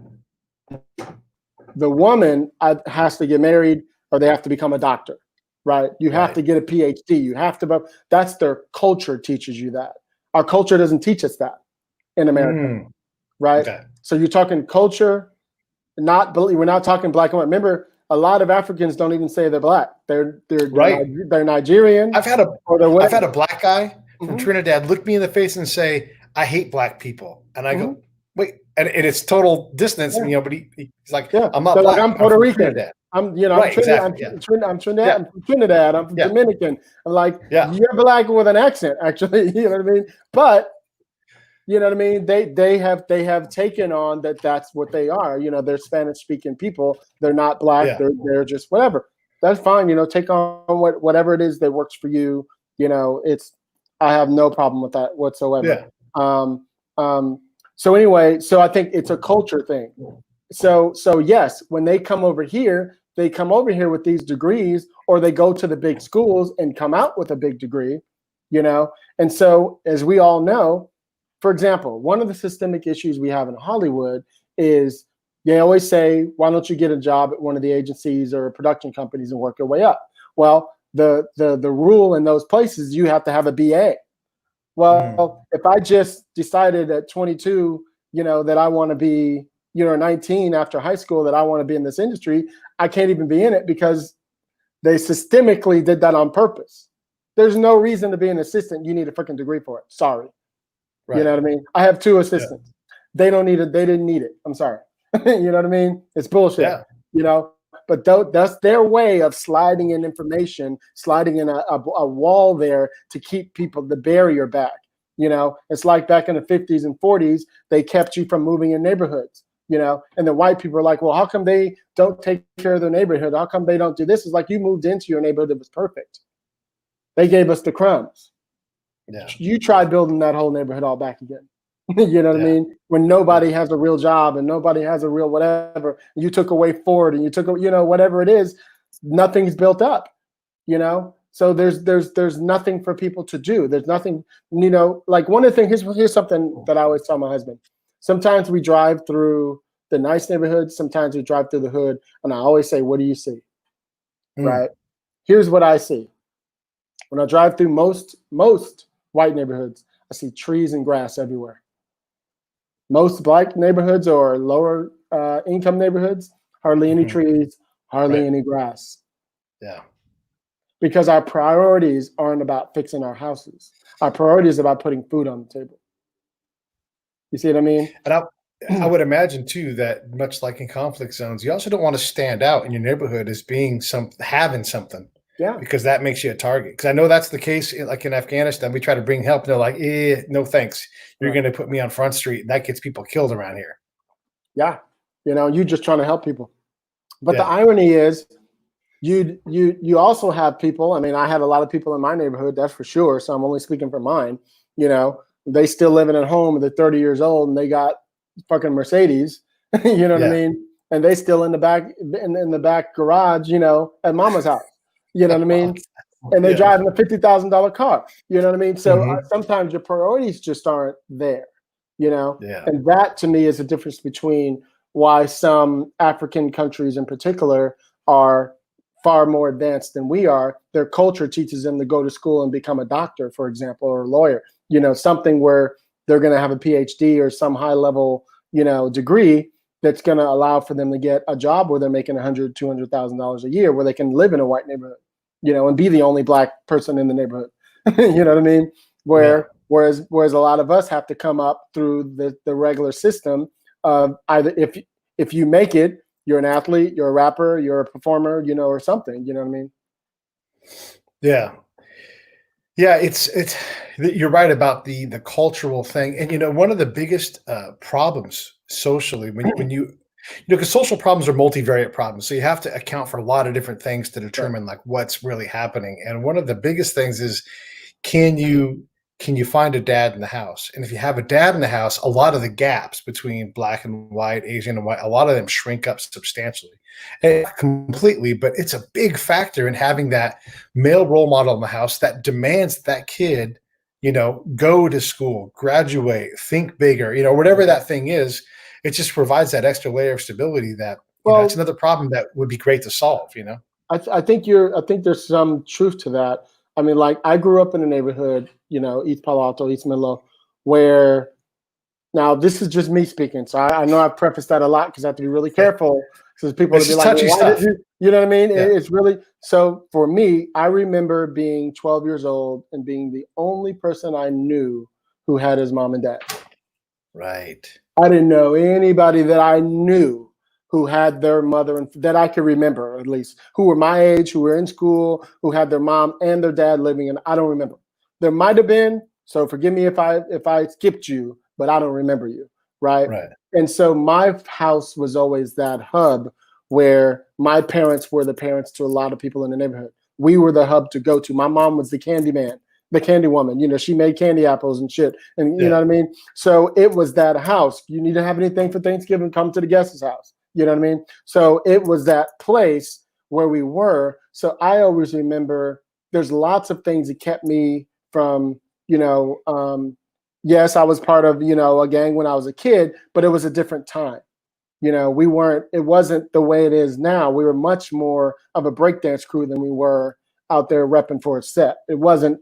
the woman has to get married or they have to become a doctor, right? You have Right. to get a PhD. You have to, that's their culture teaches you that. Our culture doesn't teach us that in America, Mm, right? okay. So you're talking culture, we're not talking black and white. Remember, a lot of Africans don't even say they're black. Right. They're Nigerian I've had a or they're I've had whatever. a black guy from Hmm. Trinidad look me in the face and say, "I hate black people," and I Hmm. go, "Wait," and it's total distance, Yeah, but he's like, yeah. "I'm not They're like, black. I'm I'm Puerto from Rican. Trinidad." I'm Right. Trinidad. Exactly. Yeah. I'm Yeah. from Trinidad. I'm from Yeah. Dominican. I'm like, Yeah. you're black with an accent, actually. You know what I mean? But you know what I mean? They have taken on that. That's what they are. You know, they're Spanish speaking people. They're not black. Yeah. They're just whatever. That's fine. You know, take on whatever it is that works for you. You know, I have no problem with that whatsoever. Yeah. Um, so anyway, so I think it's a culture thing. So yes, when they come over here with these degrees, or they go to the big schools and come out with a big degree, you know. And so, as we all know, for example, one of the systemic issues we have in Hollywood is they always say, why don't you get a job at one of the agencies or production companies and work your way up? Well, the rule in those places, you have to have a BA. Mm. Well, if I just decided at 22, you know, that I want to be, you know, 19 after high school, that I want to be in this industry, I can't even be in it because they systemically did that on purpose. There's no reason to be an assistant. You need a freaking degree for it. Sorry. You Right. know what I mean? I have 2 Yeah. assistants. They don't need it. They didn't need it. I'm sorry. You know what I mean? It's bullshit. Yeah. You know, but that's their way of sliding in information, sliding in a wall there to keep the barrier back. You know, it's like back in the 50s and 40s, they kept you from moving in neighborhoods. You know, and the white people are like, well, how come they don't take care of their neighborhood? How come they don't do this? It's like you moved into your neighborhood that was perfect. They gave us the crumbs. Yeah. You try building that whole neighborhood all back again. You know what I Yeah. mean? When nobody has a real job and nobody has a real whatever, you took away Ford and you took, you know, whatever it is, nothing's built up, you know? So there's nothing for people to do. There's nothing, you know, like one of the things, here's something that I always tell my husband. Sometimes we drive through the nice neighborhoods, sometimes we drive through the hood, and I always say, what do you see? Mm. Right? Here's what I see. When I drive through most white neighborhoods, I see trees and grass everywhere. Most black neighborhoods or lower income neighborhoods, hardly any Mhm. trees, hardly Right. any grass. Yeah. Because our priorities aren't about fixing our houses. Our priority is about putting food on the table. You see what I mean? And I would imagine too that much like in conflict zones, you also don't want to stand out in your neighborhood as being having something Yeah. because that makes you a target. Because I know that's the case. Like in Afghanistan, we try to bring help. And they're like, no thanks. You're Right. going to put me on Front Street. And that gets people killed around here. Yeah. You know, you're just trying to help people. But the Yeah. irony is, you also have people. I mean, I had a lot of people in my neighborhood, that's for sure. So I'm only speaking for mine. You know, they still living at home. They're 30 years old and they got fucking Mercedes. You know what I Yeah. mean? And they still in the back garage. You know, at mama's house. You know what I mean? And they're Yeah. driving a $50,000 car. You know what I mean? So Mhm. sometimes your priorities just aren't there. You know, Yeah. and that to me is the difference between why some African countries in particular are far more advanced than we are. Their culture teaches them to go to school and become a doctor, for example, or a lawyer, you know, something where they're going to have a PhD or some high level, you know, degree that's going to allow for them to get a job where they're making $100,000, $200,000 a year, where they can live in a white neighborhood, you know, and be the only black person in the neighborhood. You know what I mean? Yeah. Whereas a lot of us have to come up through the regular system of either if you make it, you're an athlete, you're a rapper, you're a performer, you know, or something. You know what I mean? Yeah. Yeah, you're right about the cultural thing, and one of the biggest problems socially when because social problems are multivariate problems, so you have to account for a lot of different things to Right. determine like what's really happening. And one of the biggest things is can you can you find a dad in the house? And if you have a dad in the house, a lot of the gaps between black and white, Asian and white, a lot of them shrink up substantially. And not completely, but it's a big factor in having that male role model in the house that demands that kid, go to school, graduate, think bigger, whatever that thing is. It just provides that extra layer of stability that, it's Well, another problem that would be great to solve. I think there's some truth to that. I mean, like I grew up in a neighborhood, East Palo Alto, East Menlo, where now this is just me speaking. So I know I've prefaced that a lot because I have to be really careful because people It's will be just like, well, touchy why did stuff. you know what I mean? Yeah. It's really, so for me, I remember being 12 years old and being the only person I knew who had his mom and dad. Right. I didn't know anybody that I knew who had their mother and that I could remember, at least, who were my age, who were in school, who had their mom and their dad living, and I don't remember. There might have been, so forgive me if I skipped you, but I don't remember you, right? Right. And so my house was always that hub where my parents were the parents to a lot of people in the neighborhood. We were the hub to go to. My mom was the candy man, the candy woman. She made candy apples and shit. And you know what I mean? So it was that house. You need to have anything for Thanksgiving, come to the guest's house. You know what I mean? So it was that place where we were. So I always remember there's lots of things that kept me from, yes, I was part of, a gang when I was a kid, but it was a different time. It wasn't the way it is now. We were much more of a breakdance crew than we were out there repping for a set. It wasn't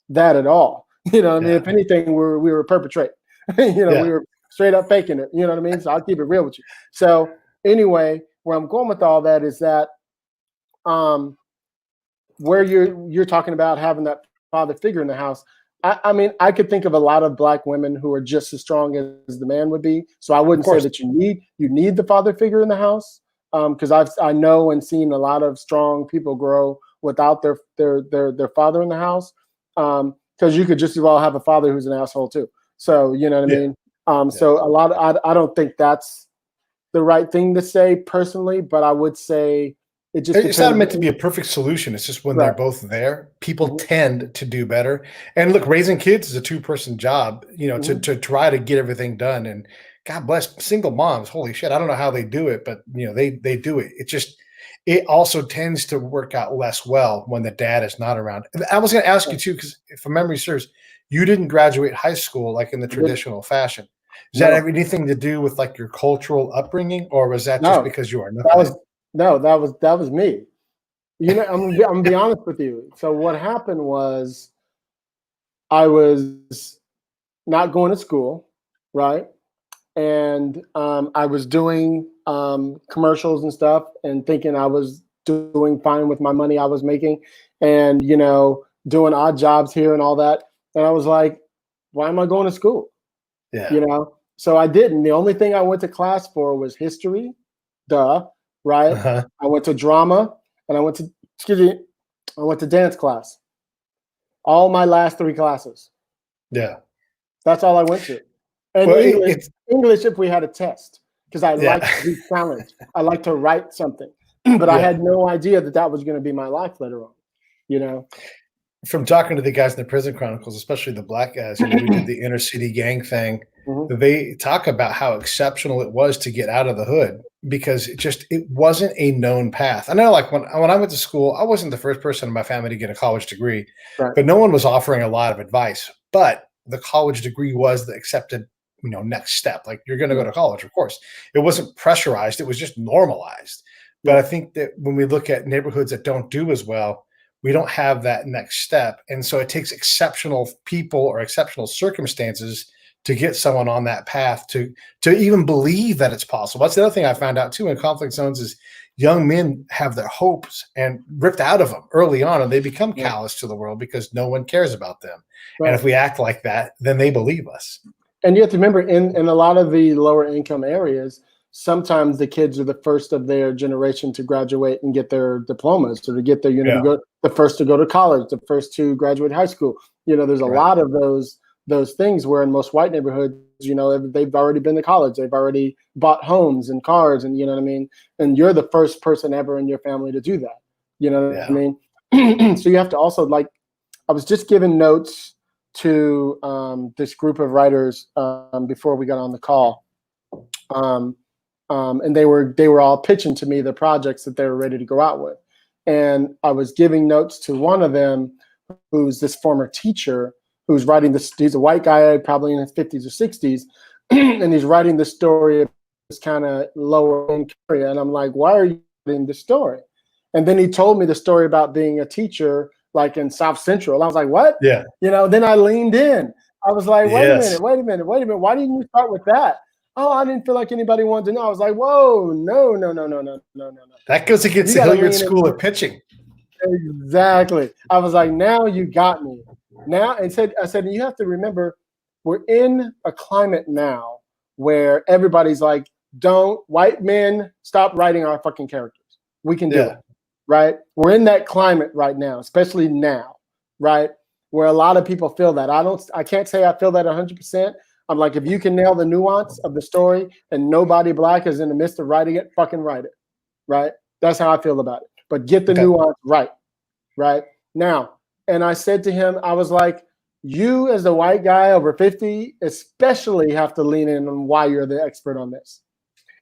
that at all. You know what I mean? If anything, we were perpetrating. We were straight up faking it. You know what I mean? So I'll keep it real with you. So anyway, where I'm going with all that is that where you're talking about having that father figure in the house. I mean, I could think of a lot of Black women who are just as strong as the man would be. So I wouldn't say that you need the father figure in the house, because I know and seen a lot of strong people grow without their father in the house. Because you could just as well have a father who's an asshole too. So you know what I mean. So a lot of, I don't think that's the right thing to say personally, but I would say It's not meant to be a perfect solution. It's just when they're both there, people tend to do better. And look, raising kids is a two-person job, to try to get everything done. And God bless single moms. Holy shit. I don't know how they do it, but they do it. It also tends to work out less well when the dad is not around. I was going to ask you too, because if memory serves, you didn't graduate high school like in the traditional fashion. Does that have anything to do with like your cultural upbringing, or was that just because you are nothing? That was me. I'm gonna be honest with you. So what happened was I was not going to school, right? And I was doing commercials and stuff and thinking I was doing fine with my money I was making and, doing odd jobs here and all that. And I was like, why am I going to school? Yeah. So I didn't. The only thing I went to class for was history, duh, right? Uh-huh. I went to drama and I went to dance class. All my last 3 classes. Yeah. That's all I went to. And English if we had a test, because I like to be challenged. I like to write something, but I had no idea that was going to be my life later on. From talking to the guys in the Prison Chronicles, especially the Black guys, who did the inner city gang thing, they talk about how exceptional it was to get out of the hood because it wasn't a known path. I know, like when I went to school, I wasn't the first person in my family to get a college degree, but no one was offering a lot of advice. But the college degree was the accepted, next step. Like you're going to go to college, of course. It wasn't pressurized; it was just normalized. But I think that when we look at neighborhoods that don't do as well, we don't have that next step. And so it takes exceptional people or exceptional circumstances to get someone on that path to even believe that it's possible. That's the other thing I found out too in conflict zones is young men have their hopes and ripped out of them early on, and they become callous to the world because no one cares about them. Right. And if we act like that, then they believe us. And you have to remember in a lot of the lower income areas, sometimes the kids are the first of their generation to graduate and get their diplomas, so to get their, the first to go to college, the first to graduate high school. There's a lot of those things where in most white neighborhoods, they've already been to college, they've already bought homes and cars, and you know what I mean? And you're the first person ever in your family to do that. You know what I mean? So you have to also, like, I was just giving notes to this group of writers before we got on the call. And they were all pitching to me the projects that they were ready to go out with. And I was giving notes to one of them, who's this former teacher, who's writing this. He's a white guy, probably in his 50s or 60s, and he's writing the story of this kind of lower income area. And I'm like, why are you writing this story? And then he told me the story about being a teacher, like in South Central. I was like, what? Yeah. Then I leaned in. I was like, wait a Yes. minute. Why didn't you start with that? Oh, I didn't feel like anybody wanted to know. I was like, whoa, no. That goes against the Hilliard School of Pitching. Exactly. I was like, now you got me. Now, I said, you have to remember, we're in a climate now where everybody's like, don't white men stop writing our fucking characters. We can do it, right? We're in that climate right now, especially now, right? Where a lot of people feel that. I can't say I feel that 100%. I'm like, if you can nail the nuance of the story and nobody black is in the midst of writing it, fucking write it, right? That's how I feel about it. But get the nuance right now. And I said to him, I was like, you as the white guy over 50, especially have to lean in on why you're the expert on this.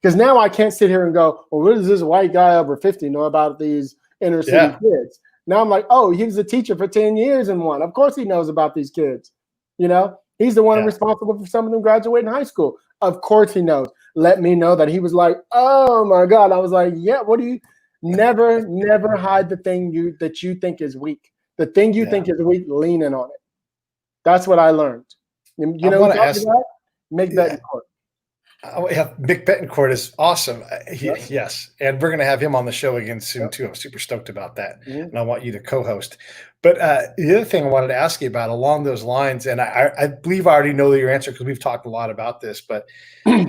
Because now I can't sit here and go, well, what does this white guy over 50 know about these inner city kids? Now I'm like, oh, he was a teacher for 10 years and one. Of course he knows about these kids. He's the one responsible for some of them graduating high school. Of course he knows. Let me know that he was like, oh my God. I was like, yeah, what do you never hide the thing that you think is weak. The thing you think is weak, lean in on it. That's what I learned. You know what I'm talking about? Make that in court. Oh, yeah, Mick Betancourt is awesome. Yes, and we're going to have him on the show again soon too. I'm super stoked about that, and I want you to co-host. But the other thing I wanted to ask you about along those lines, and I believe I already know your answer because we've talked a lot about this, but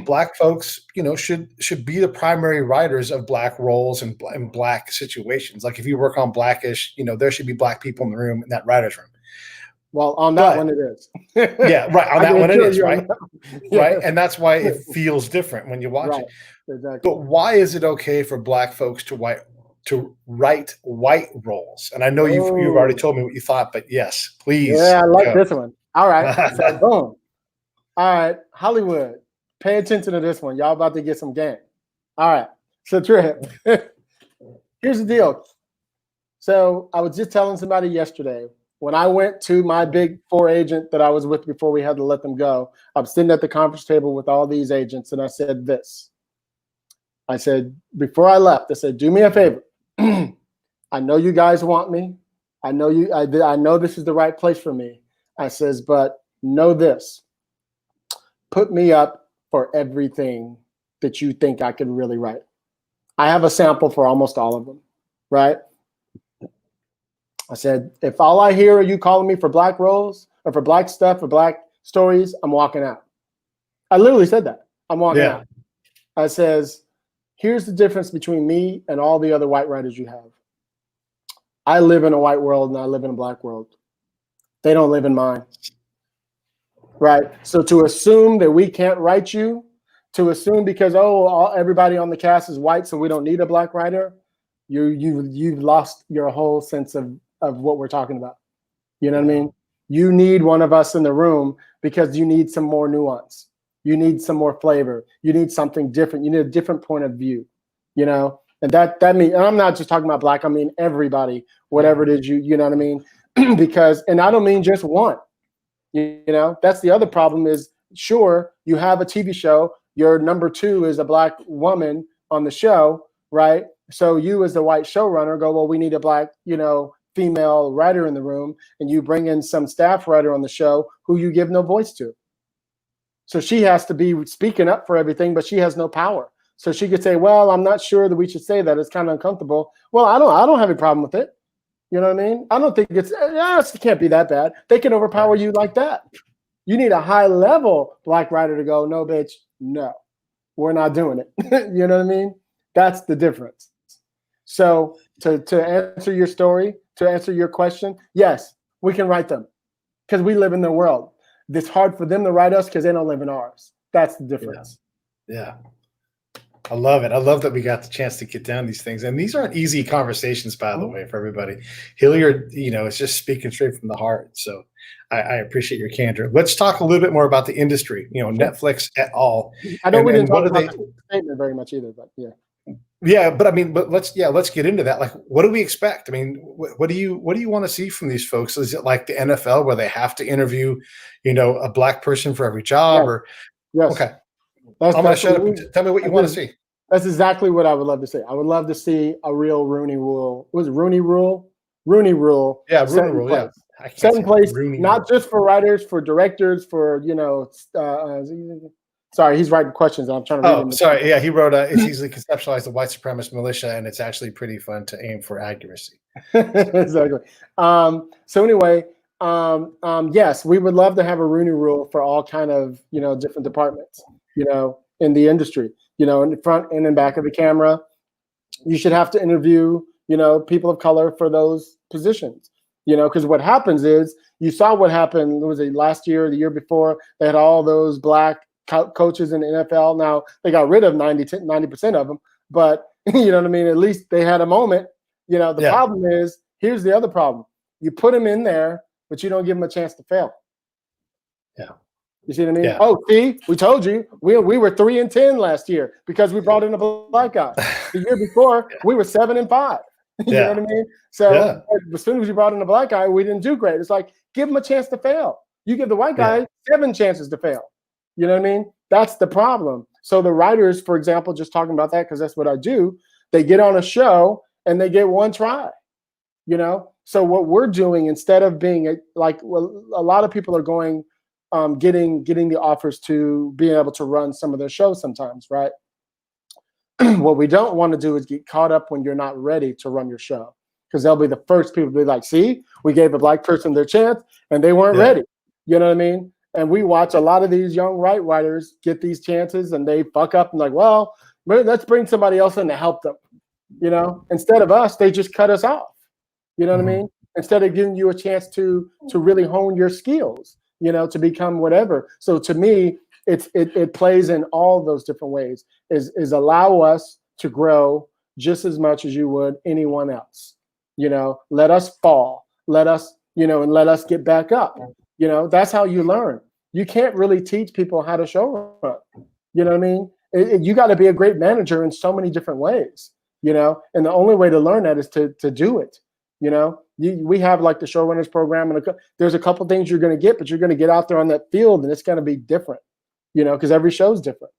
Black folks, should be the primary writers of Black roles and Black situations. Like if you work on Blackish, there should be Black people in the room in that writer's room. Well, on that one it is. Yeah, right. On that one it is, right? Yeah. Right. And that's why it feels different when you watch it. Exactly. But why is it okay for Black folks to write white roles? And I know you've already told me what you thought, but yes, please. Yeah, I like this one. All right. So boom. All right, Hollywood. Pay attention to this one. Y'all about to get some game. All right. So Trip. Here's the deal. So I was just telling somebody yesterday. When I went to my big 4 agent that I was with before we had to let them go, I'm sitting at the conference table with all these agents, and I said this. I said, before I left, I said, do me a favor. I know you guys want me. I know this is the right place for me. I says, but know this. Put me up for everything that you think I could really write. I have a sample for almost all of them, right? I said, if all I hear are you calling me for Black roles or for Black stuff, for Black stories, I'm walking out. I literally said that. I'm walking out. I says, here's the difference between me and all the other white writers you have. I live in a white world and I live in a Black world. They don't live in mine. Right? So to assume that we can't write you, to assume because, everybody on the cast is white, so we don't need a Black writer, you've lost your whole sense of what we're talking about. You know what I mean? You need one of us in the room because you need some more nuance. You need some more flavor. You need something different. You need a different point of view, and that means, and I'm not just talking about Black, I mean everybody, whatever it is you know what I mean? Because, and I don't mean just one, that's the other problem is, sure, you have a TV show, your number 2 is a Black woman on the show, right? So you as the white showrunner go, well, we need a Black, female writer in the room, and you bring in some staff writer on the show who you give no voice to. So she has to be speaking up for everything, but she has no power. So she could say, well, I'm not sure that we should say that. It's kind of uncomfortable. Well, I don't have a problem with it. You know what I mean? I don't think it can't be that bad. They can overpower you like that. You need a high level Black writer to go, no, bitch, no, we're not doing it. You know what I mean? That's the difference. So to answer your story, to answer your question, yes, we can write them because we live in their world. It's hard for them to write us because they don't live in ours. That's the difference. Yeah. I love it. I love that we got the chance to get down these things. And these aren't easy conversations, by the way, for everybody. Hilliard, is just speaking straight from the heart. So I appreciate your candor. Let's talk a little bit more about the industry, Netflix et al. I know we didn't talk about the statement very much either, but yeah. Yeah, but let's get into that. Like, what do we expect? I mean, what do you want to see from these folks? Is it like the NFL where they have to interview, a Black person for every job? Yes. Or okay, I'm going to shut up and tell me what you want to see. That's exactly what I would love to see. I would love to see a real Rooney Rule. Was it Rooney Rule? Rooney Rule. Yeah, set Rooney in Rule. place. Yeah, I can't Set say in place, Rooney not Rule. just for writers, for directors, for sorry, he's writing questions. And I'm trying to read Oh, them. sorry. Yeah, he wrote, it's easily conceptualized the white supremacist militia, and it's actually pretty fun to aim for accuracy. Exactly. So anyway, yes, we would love to have a Rooney Rule for all kind of, different departments, in the industry, in the front and in back of the camera. You should have to interview, people of color for those positions, because what happens is, you saw what happened, was it last year or the year before, they had all those black coaches in the NFL. Now they got rid of 90% of them, but you know what I mean? At least they had a moment. The problem is, here's the other problem. You put them in there, but you don't give them a chance to fail. Yeah. You see what I mean? Yeah. Oh, see, we told you we were 3-10 last year because we brought in a black guy. The year before, we were 7-5. You know what I mean? So as soon as you brought in a black guy, we didn't do great. It's like, give him a chance to fail. You give the white guy 7 chances to fail. You know what I mean? That's the problem. So the writers, for example, just talking about that, because that's what I do, they get on a show and they get 1 try. So what we're doing, instead of being a lot of people are going, getting the offers to being able to run some of their shows sometimes, right? What we don't want to do is get caught up when you're not ready to run your show, because they'll be the first people to be like, see, we gave a black person their chance and they weren't ready. You know what I mean? And we watch a lot of these young white writers get these chances and they fuck up and like, well, let's bring somebody else in to help them. Instead of us, they just cut us off. You know what I mean? Instead of giving you a chance to really hone your skills, to become whatever. So to me, it plays in all those different ways, is allow us to grow just as much as you would anyone else. Let us fall, let us, and let us get back up. That's how you learn. You can't really teach people how to show run. You know what I mean? You got to be a great manager in so many different ways, and the only way to learn that is to do it. We have like the showrunners program, and there's a couple things you're going to get, but you're going to get out there on that field and it's going to be different, because every show's different,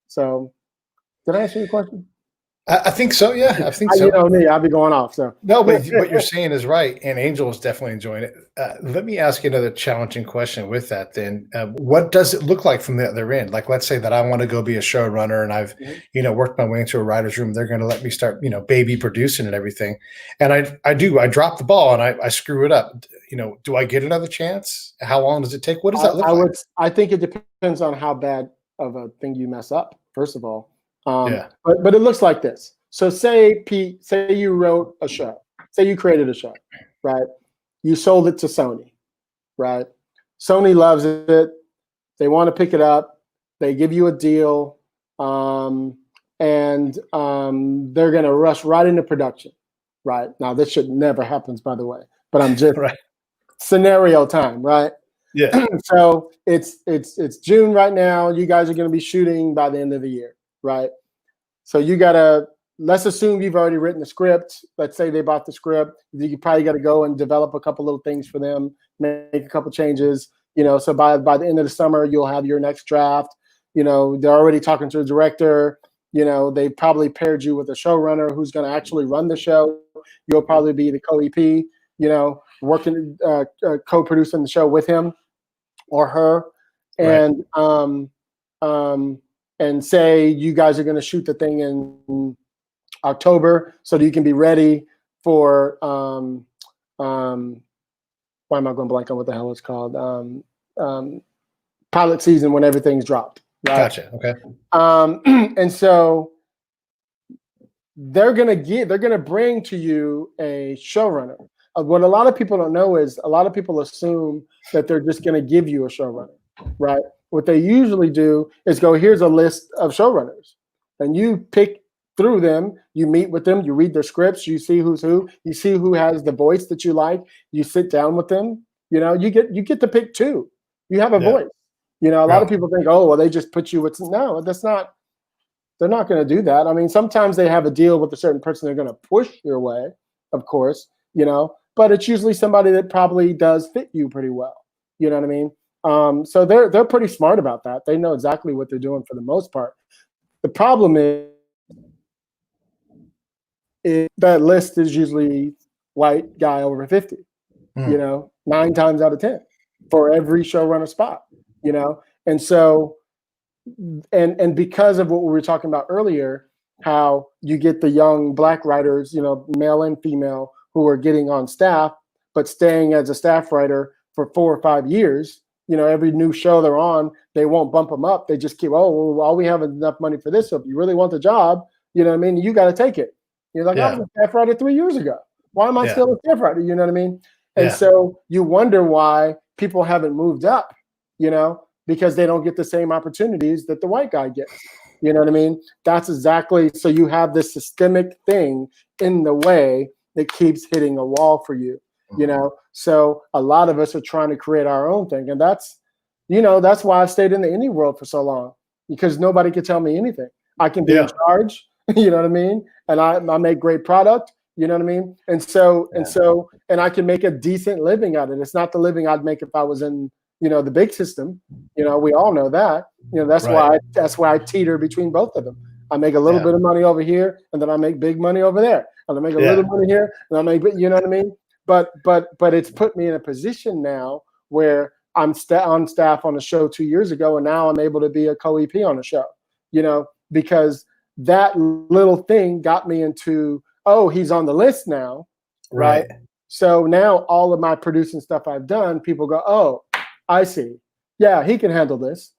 So did I answer your question? I think so. Yeah, I think so. You know me, I'll be going off. So no, but what you're saying is right, and Angel is definitely enjoying it. Let me ask you another challenging question with that. Then, what does it look like from the other end? Like, let's say that I want to go be a showrunner, and I've worked my way into a writer's room. They're going to let me start, baby producing and everything, and I drop the ball and I screw it up. Do I get another chance? How long does it take? What does that look like? I think it depends on how bad of a thing you mess up. First of all, but it looks like this. So say, Pete, say you wrote a show, say you created a show, right? You sold it to Sony, right? Sony loves it. They want to pick it up. They give you a deal, and they're going to rush right into production, right? Now, this should never happens, by the way, but I'm just scenario time, right? Yeah. So it's June right now. You guys are going to be shooting by the end of the year, right? So you got to, let's assume you've already written the script. Let's say they bought the script. You probably got to go and develop a couple little things for them, make a couple changes. So by the end of the summer, you'll have your next draft. They're already talking to the director. They probably paired you with a showrunner who's going to actually run the show. You'll probably be the co-EP, working, co-producing the show with him or her. And say you guys are going to shoot the thing in October so that you can be ready for why am I going blank on what the hell it's called? Pilot season, when everything's dropped. Right? Gotcha. Okay. And so they're gonna bring to you a showrunner. What a lot of people don't know is a lot of people assume that they're just gonna give you a showrunner, right? What they usually do is go, here's a list of showrunners, and you pick through them, you meet with them, you read their scripts, you see who's who, you see who has the voice that you like, you sit down with them, you get to pick 2. You have a voice. A lot of people think, oh, well, they just put you with, no, that's not, they're not going to do that. I mean, sometimes they have a deal with a certain person they're going to push your way, of course, but it's usually somebody that probably does fit you pretty well. You know what I mean? So they're pretty smart about that. They know exactly what they're doing for the most part. The problem is that list is usually white guy over 50, 9 times out of 10 for every showrunner spot, and so, and because of what we were talking about earlier, how you get the young Black writers, male and female, who are getting on staff, but staying as a staff writer for 4 or 5 years. Every new show they're on, they won't bump them up. They just keep, all we have is enough money for this. So if you really want the job, you got to take it. You're like, I was a staff writer 3 years ago. Why am I still a staff writer? You know what I mean? And so you wonder why people haven't moved up, because they don't get the same opportunities that the white guy gets. You know what I mean? That's exactly, so you have this systemic thing in the way that keeps hitting a wall for you. So a lot of us are trying to create our own thing. And that's why I stayed in the indie world for so long, because nobody could tell me anything. I can be in charge, you know what I mean? And I make great product, you know what I mean? And I can make a decent living out of it. It's not the living I'd make if I was in, the big system. We all know that. That's why I teeter between both of them. I make a little bit of money over here, and then I make big money over there. And I make a little money here, and I make, you know what I mean? But it's put me in a position now where I'm on staff on a show 2 years ago, and now I'm able to be a co-EP on a show, because that little thing got me into, he's on the list now, right? So now all of my producing stuff I've done, people go, oh, I see. Yeah, he can handle this.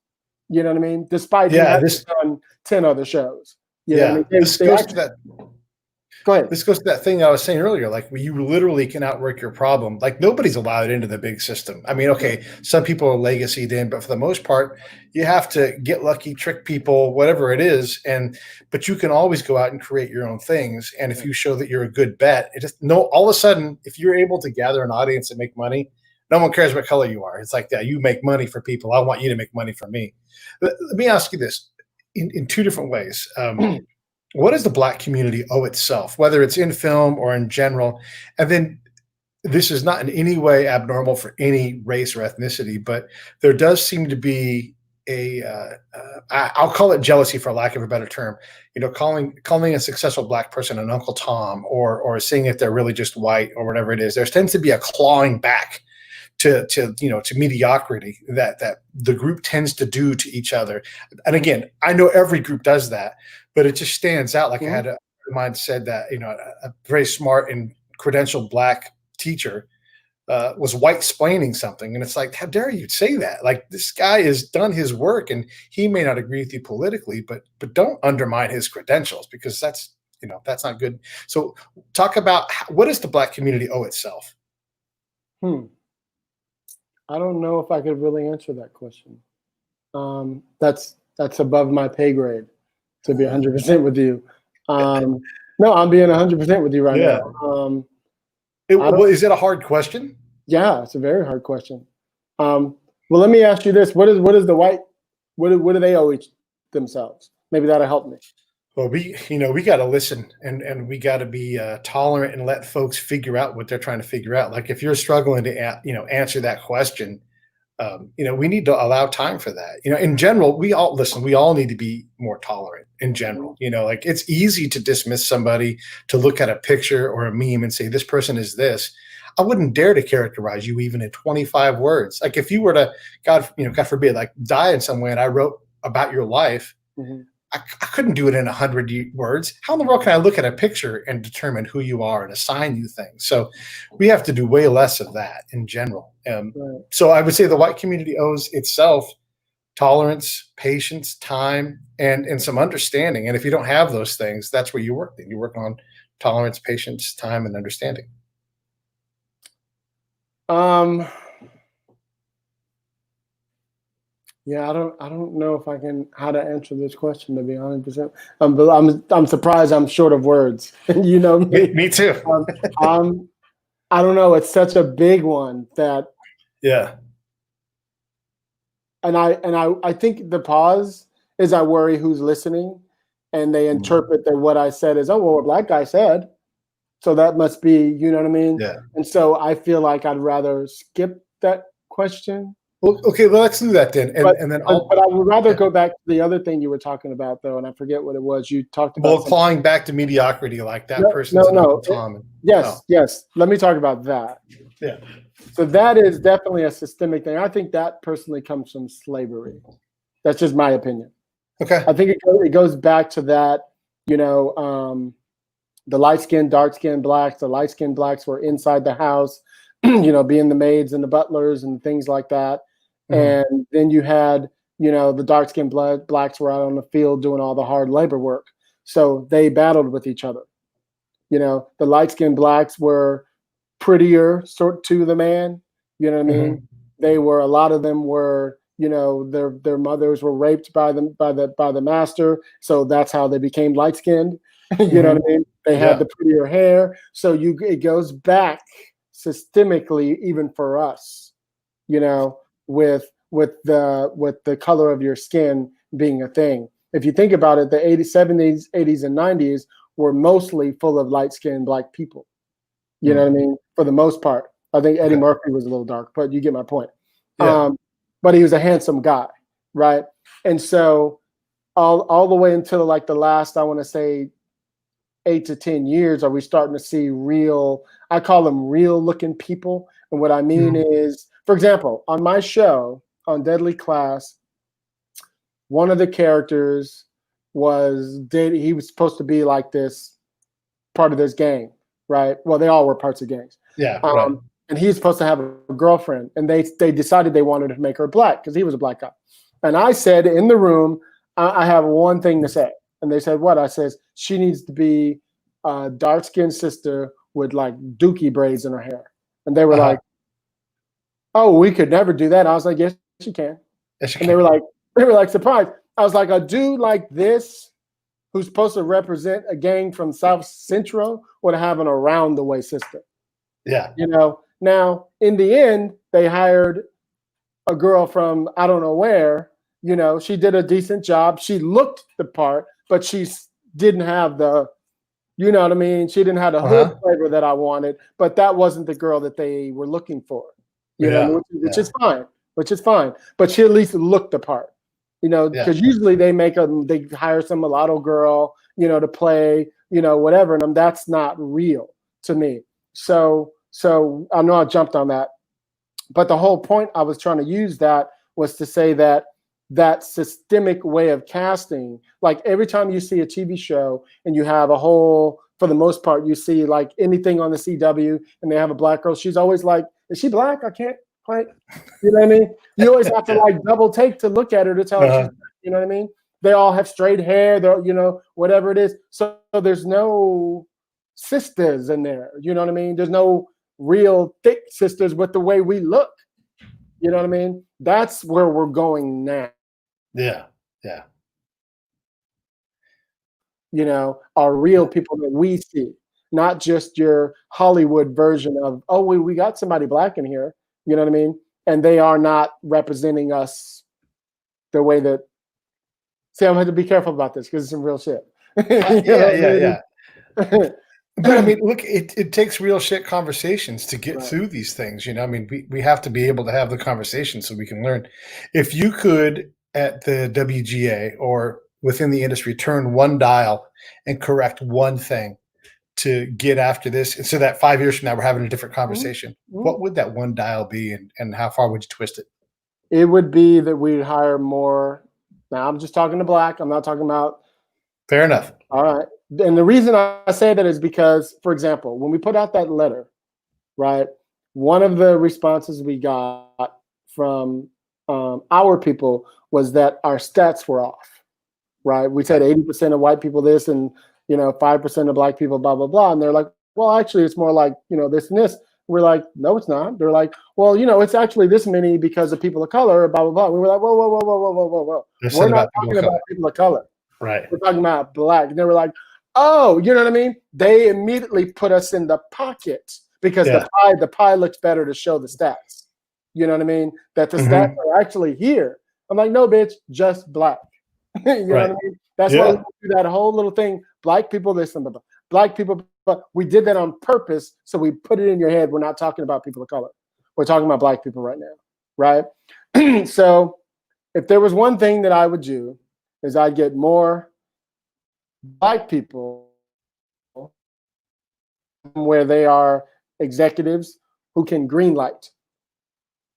You know what I mean? Despite having done 10 other shows. You know what I mean? Go ahead. This goes to that thing I was saying earlier, like where you literally can outwork your problem. Like nobody's allowed into the big system. I mean, okay, some people are legacied in, but for the most part, you have to get lucky, trick people, whatever it is. But you can always go out and create your own things. And if you show that you're a good bet, all of a sudden, if you're able to gather an audience and make money, no one cares what color you are. It's like that. You make money for people. I want you to make money for me. Let me ask you this in 2 different ways. What does the Black community owe itself, whether it's in film or in general? And then this is not in any way abnormal for any race or ethnicity, but there does seem to be I'll call it jealousy for lack of a better term, calling a successful Black person an Uncle Tom or seeing if they're really just white or whatever it is. There tends to be a clawing back to mediocrity that the group tends to do to each other. And again, I know every group does that, but it just stands out. Like I had a friend of mine said that, a very smart and credentialed Black teacher was white-splaining something. And it's like, how dare you say that? Like, this guy has done his work and he may not agree with you politically, but don't undermine his credentials, because that's not good. So talk about what does the Black community owe itself? I don't know if I could really answer that question. That's above my pay grade, to be 100% with you. No, I'm being 100% with you right now. Is it a hard question? Yeah, it's a very hard question. Well, let me ask you this: what do they owe themselves? Maybe that'll help me. Well, we got to listen and we got to be tolerant and let folks figure out what they're trying to figure out. Like if you're struggling to answer that question, we need to allow time for that. In general, we all need to be more tolerant in general. Like it's easy to dismiss somebody, to look at a picture or a meme and say, this person is this. I wouldn't dare to characterize you even in 25 words. Like if you were to, God forbid, like die in some way and I wrote about your life, I couldn't do it in 100 words. How in the world can I look at a picture and determine who you are and assign you things? So we have to do way less of that in general. So I would say the white community owes itself tolerance, patience, time, and some understanding. And if you don't have those things, that's where you work. You work on tolerance, patience, time, and understanding. Yeah, I don't know if I can how to answer this question, to be honest. I'm surprised I'm short of words. Me too. I don't know. It's such a big one that. Yeah. And I think the pause is I worry who's listening, and they interpret that what I said is, oh, well, a Black guy said, so that must be, you know what I mean? Yeah. And so I feel like I'd rather skip that question. Well, okay, well, let's do that then, and then but I would rather yeah. go back to the other thing you were talking about, though, and I forget what it was. You talked about Well, clawing back to mediocrity, like that no, person's an Uncle no. Tom. Yes, yes. Let me talk about that. Yeah. So that is definitely a systemic thing. I think that personally comes from slavery. That's just my opinion. Okay. I think it goes back to that, the light-skinned, dark-skinned blacks. The light-skinned blacks were inside the house, being the maids and the butlers and things like that. Mm-hmm. And then you had, the dark-skinned blacks were out on the field doing all the hard labor work. So they battled with each other. The light-skinned blacks were prettier sort to the man. You know what I mean? Mm-hmm. A lot of them were, their mothers were raped by the master. So that's how they became light-skinned. You know what I mean? They had the prettier hair. So it goes back systemically, even for us, with the color of your skin being a thing. If you think about it, the 80s, 70s, 80s, and 90s were mostly full of light-skinned black people. You know what I mean? For the most part. I think Eddie Murphy was a little dark, but you get my point. Yeah. But he was a handsome guy, right? And so all the way until like the last, I want to say, 8 to 10 years, are we starting to see real, I call them real looking people. And what I mean is, for example, on my show, on Deadly Class, one of the characters he was supposed to be like this part of this gang, right? Well, they all were parts of gangs. Yeah, right. And he's supposed to have a girlfriend, and they decided they wanted to make her black because he was a black guy. And I said in the room, I have one thing to say. And they said, what? I says, she needs to be a dark-skinned sister with like dookie braids in her hair. And they were like, oh, we could never do that. I was like, yes, you can. Yes, you and can. they were like surprised. I was like, a dude like this, who's supposed to represent a gang from South Central, would have an around the way sister. Yeah. Now in the end, they hired a girl from I don't know where. She did a decent job. She looked the part, but she didn't have the, you know what I mean? She didn't have the hood flavor that I wanted, but that wasn't the girl that they were looking for. You know what I mean? Which is fine. Which is fine. But she at least looked the part. Because usually they hire some mulatto girl, to play, whatever. And that's not real to me. So I know I jumped on that. But the whole point I was trying to use that was to say that systemic way of casting, like every time you see a TV show and you have for the most part, you see like anything on the CW and they have a black girl, she's always like, is she black? I can't quite, you know what I mean? You always have to like double take to look at her to tell her she's black, you know what I mean? They all have straight hair, they're, whatever it is. So there's no sisters in there, you know what I mean? There's no real thick sisters with the way we look. You know what I mean? That's where we're going now. Yeah. Are real people that we see, not just your Hollywood version of, oh, we got somebody black in here. You know what I mean? And they are not representing us the way that. See, I'm going to be careful about this because it's some real shit. Yeah. But I mean, look, it takes real shit conversations to get through these things. I mean, we have to be able to have the conversation so we can learn. If you could, at the WGA or within the industry, turn one dial and correct one thing to get after this, and so that 5 years from now we're having a different conversation, what would that one dial be, and how far would you twist it? It would be that we'd hire more. Now, I'm just talking to black. I'm not talking about. Fair enough. All right. And the reason I say that is because, for example, when we put out that letter, right, one of the responses we got from our people was that our stats were off, right? We said 80% of white people this and, 5% of black people, blah, blah, blah. And they're like, well, actually, it's more like, this and this. We're like, no, it's not. They're like, well, it's actually this many because of people of color, blah, blah, blah. We were like, whoa, whoa, whoa, whoa, whoa, whoa, whoa, whoa. We're not talking about people of color. Right. We're talking about black. And they were like, oh, you know what I mean? They immediately put us in the pocket because the pie looks better to show the stats. You know what I mean? That the stats are actually here. I'm like, no, bitch, just black. You know what I mean? That's why we do that whole little thing. Black people, this and black people, but we did that on purpose. So we put it in your head. We're not talking about people of color. We're talking about black people right now, right? So if there was one thing that I would do is I'd get more Black people where they are executives who can greenlight,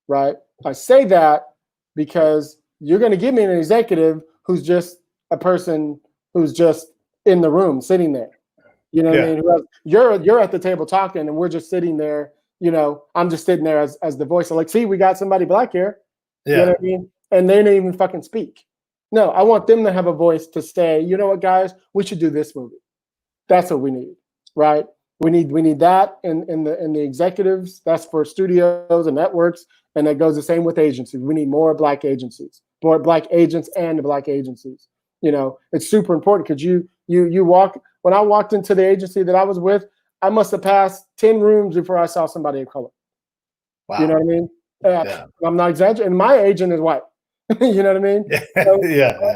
right? I say that because you're going to give me an executive who's just a person who's just in the room sitting there. You know what I mean? You're at the table talking and we're just sitting there, I'm just sitting there as the voice of like, see, we got somebody Black here. Yeah. You know what I mean? And they didn't even fucking speak. No, I want them to have a voice to say, you know what, guys, we should do this movie. That's what we need, right? We need that in the executives. That's for studios and networks, and it goes the same with agencies. We need more Black agencies, more Black agents and Black agencies. It's super important because you walk. When I walked into the agency that I was with, I must have passed 10 rooms before I saw somebody of color. Wow. You know what I mean? I'm not exaggerating. And my agent is white. You know what I mean? So,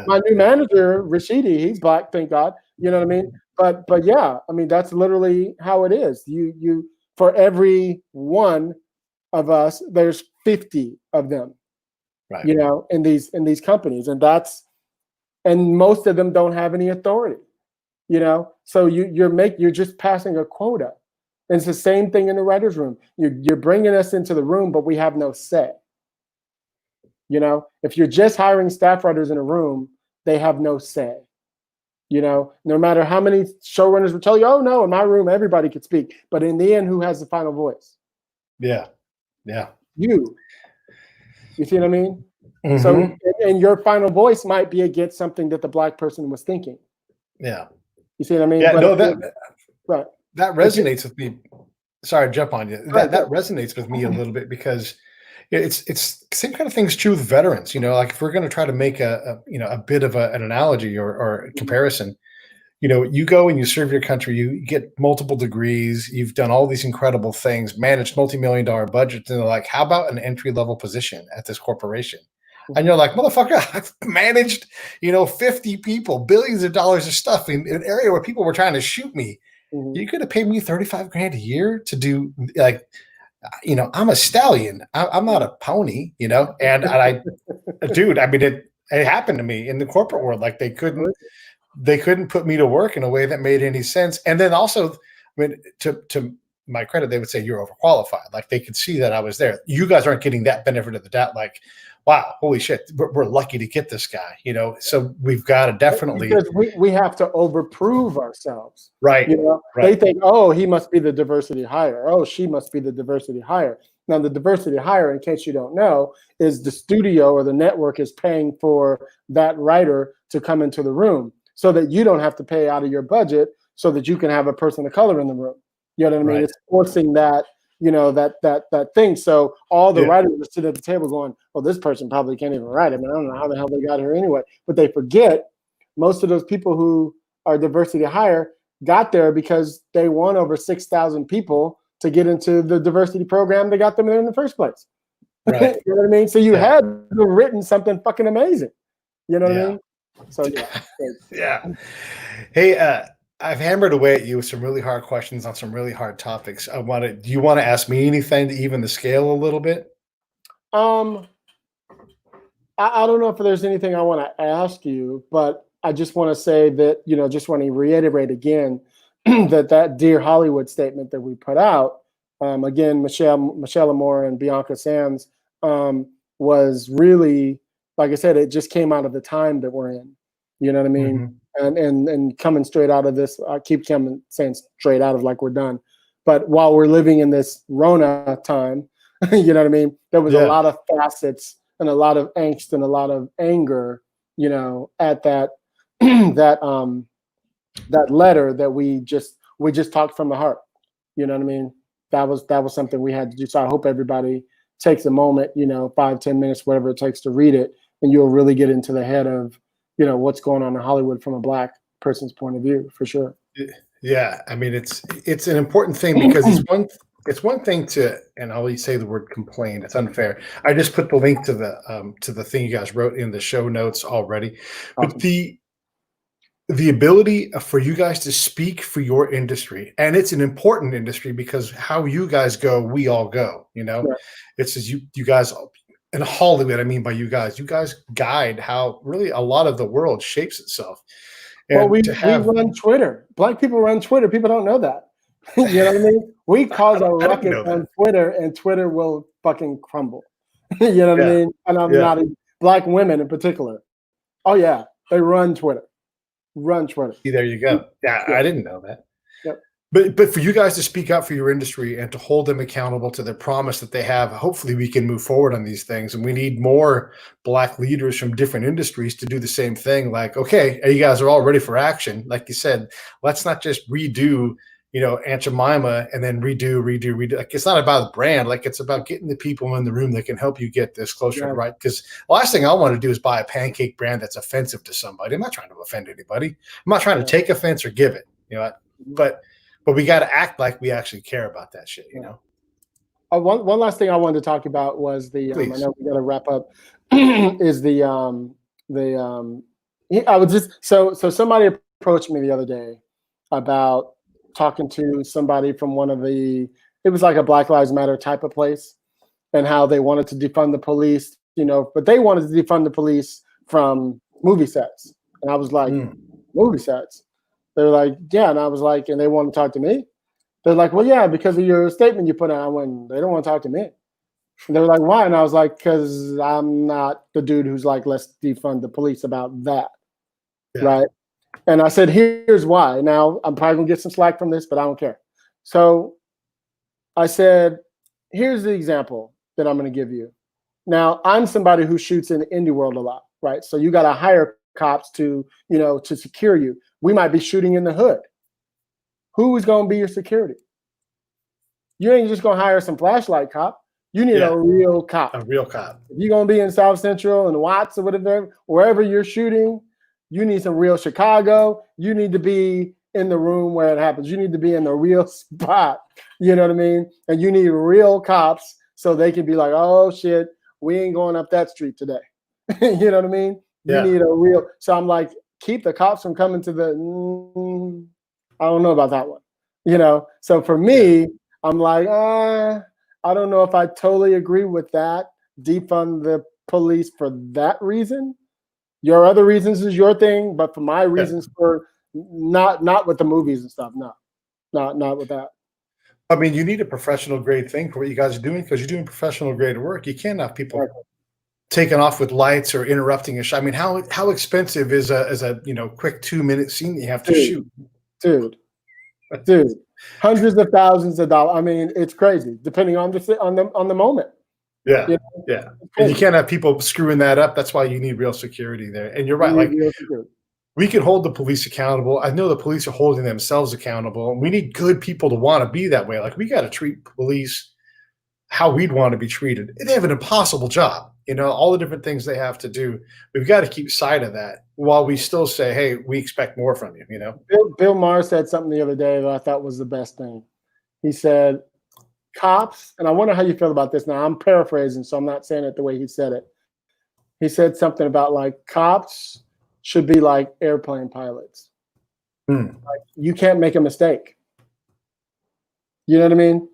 my new manager, Rashidi, he's Black, thank God. You know what I mean? But yeah, I mean, that's literally how it is. You for every one of us, there's 50 of them. Right. In these companies, and most of them don't have any authority. So you're just passing a quota. And it's the same thing in the writer's room. You're bringing us into the room, but we have no say. If you're just hiring staff writers in a room, they have no say. No matter how many showrunners will tell you, oh no, in my room, everybody could speak. But in the end, who has the final voice? Yeah. You see what I mean? Mm-hmm. So, and your final voice might be against something that the Black person was thinking. Yeah. You see what I mean? Yeah, right. That resonates with me. Sorry to jump on you. That resonates with me a little bit because it's same kind of things true with veterans. Like if we're going to try to make a bit of an analogy or a comparison, you go and you serve your country, you get multiple degrees, you've done all these incredible things, managed multi-million-dollar budgets, and they're like, how about an entry-level position at this corporation? And you're like, motherfucker, I've managed, 50 people, billions of dollars of stuff in an area where people were trying to shoot me. Mm-hmm. You could have paid me $35,000 a year to do I'm a stallion. I'm not a pony, and I, dude, I mean, it happened to me in the corporate world. Like they couldn't put me to work in a way that made any sense. And then also, I mean, to my credit, they would say you're overqualified. Like they could see that I was there. You guys aren't getting that benefit of the doubt. Like, wow, holy shit, we're lucky to get this guy, So we've got to definitely, because we have to overprove ourselves, right? Right. They think, oh, he must be the diversity hire. Oh, she must be the diversity hire. Now, the diversity hire, in case you don't know, is the studio or the network is paying for that writer to come into the room so that you don't have to pay out of your budget, so that you can have a person of color in the room. You know what I mean? Right. It's forcing that. That thing. So all the writers are sitting at the table going, well, this person probably can't even write. I mean, I don't know how the hell they got here anyway. But they forget most of those people who are diversity hire got there because they won over 6,000 people to get into the diversity program that got them there in the first place. Right. You know what I mean? So you had written something fucking amazing. You know what I mean? So yeah. Hey, I've hammered away at you with some really hard questions on some really hard topics. Do you want to ask me anything to even the scale a little bit? I don't know if there's anything I want to ask you, but I just want to say that, just want to reiterate again that Dear Hollywood statement that we put out, again, Michelle Amor and Bianca Sands, was really, like I said, it just came out of the time that we're in. You know what I mean? Mm-hmm. And coming straight out of this, I keep saying straight out of like we're done. But while we're living in this Rona time, you know what I mean? There was a lot of facets and a lot of angst and a lot of anger, at that that letter that we just talked from the heart. You know what I mean? That was something we had to do. So I hope everybody takes a moment, 5-10 minutes, whatever it takes to read it, and you'll really get into the head of what's going on in Hollywood from a Black person's point of view, for sure. Yeah, I mean, it's an important thing because it's one thing to, and I'll say the word complain. It's unfair. I just put the link to the thing you guys wrote in the show notes already, but the ability for you guys to speak for your industry, and it's an important industry because how you guys go, we all go. It's as you guys and Hollywood, I mean by you guys guide how really a lot of the world shapes itself. Well, And to we have, run Twitter. Black people run Twitter. People don't know that. You know what I mean? We cause a I didn't ruckus know that. on Twitter, and Twitter will fucking crumble. You know what I Yeah, mean? And I'm yeah. not black women in particular. Oh yeah, they run Twitter. Run Twitter. See, there you go. Yeah, Yeah. I didn't know that. Yep. But for you guys to speak up for your industry and to hold them accountable to their promise that they have, hopefully we can move forward on these things. And we need more black leaders from different industries to do the same thing. Like, okay, you guys are all ready for action. Like you said, let's not just redo, Aunt Jemima and then redo. Like, it's not about the brand. Like, it's about getting the people in the room that can help you get this closer to Yeah. right. Because the last thing I want to do is buy a pancake brand that's offensive to somebody. I'm not trying to offend anybody. I'm not trying to take offense or give it, but we got to act like we actually care about that shit, One last thing I wanted to talk about was I Please. know we got to wrap up. Is I was just so somebody approached me the other day about talking to somebody from it was like a Black Lives Matter type of place, and how they wanted to defund the police, but they wanted to defund the police from movie sets. And I was like, movie sets? They're like, yeah. And I was like, and they want to talk to me? They're like, well, yeah, because of your statement you put out. I went, they don't want to talk to me. And they were like, why? And I was like, because I'm not the dude who's like, let's defund the police about that. Yeah. Right. And I said, here's why. Now, I'm probably going to get some slack from this, but I don't care. So I said, here's the example that I'm going to give you. Now, I'm somebody who shoots in the indie world a lot, right? So you got to hire cops to secure you. We might be shooting in the hood. Who is going to be your security? You ain't just going to hire some flashlight cop. You need a real cop. A real cop. If you're going to be in South Central and Watts or whatever, wherever you're shooting, you need some real Chicago. You need to be in the room where it happens. You need to be in the real spot. You know what I mean? And you need real cops so they can be like, oh, shit, we ain't going up that street today. You know what I mean? You need a real. So I'm like, keep the cops from coming to the. I don't know about that one. So for me, I'm like, I don't know if I totally agree with that. Defund the police for that reason. Your other reasons is your thing, but for my reasons, for not with the movies and stuff, no, not with that. I mean, you need a professional grade thing for what you guys are doing because you're doing professional grade work. You can't have people taking off with lights or interrupting a shot. I mean, how expensive is a quick 2-minute scene that you have to shoot? Dude, hundreds of thousands of dollars. I mean, it's crazy depending on the moment. Yeah, yeah. And you can't have people screwing that up. That's why you need real security there. And you're right. Like, we can hold the police accountable. I know the police are holding themselves accountable. And we need good people to want to be that way. Like, we got to treat police how we'd want to be treated. They have an impossible job. All the different things they have to do. We've got to keep sight of that while we still say, hey, we expect more from you, Bill Maher said something the other day that I thought was the best thing. He said, cops, and I wonder how you feel about this. Now, I'm paraphrasing, so I'm not saying it the way he said it. He said something about like cops should be like airplane pilots. Like, you can't make a mistake. You know what I mean?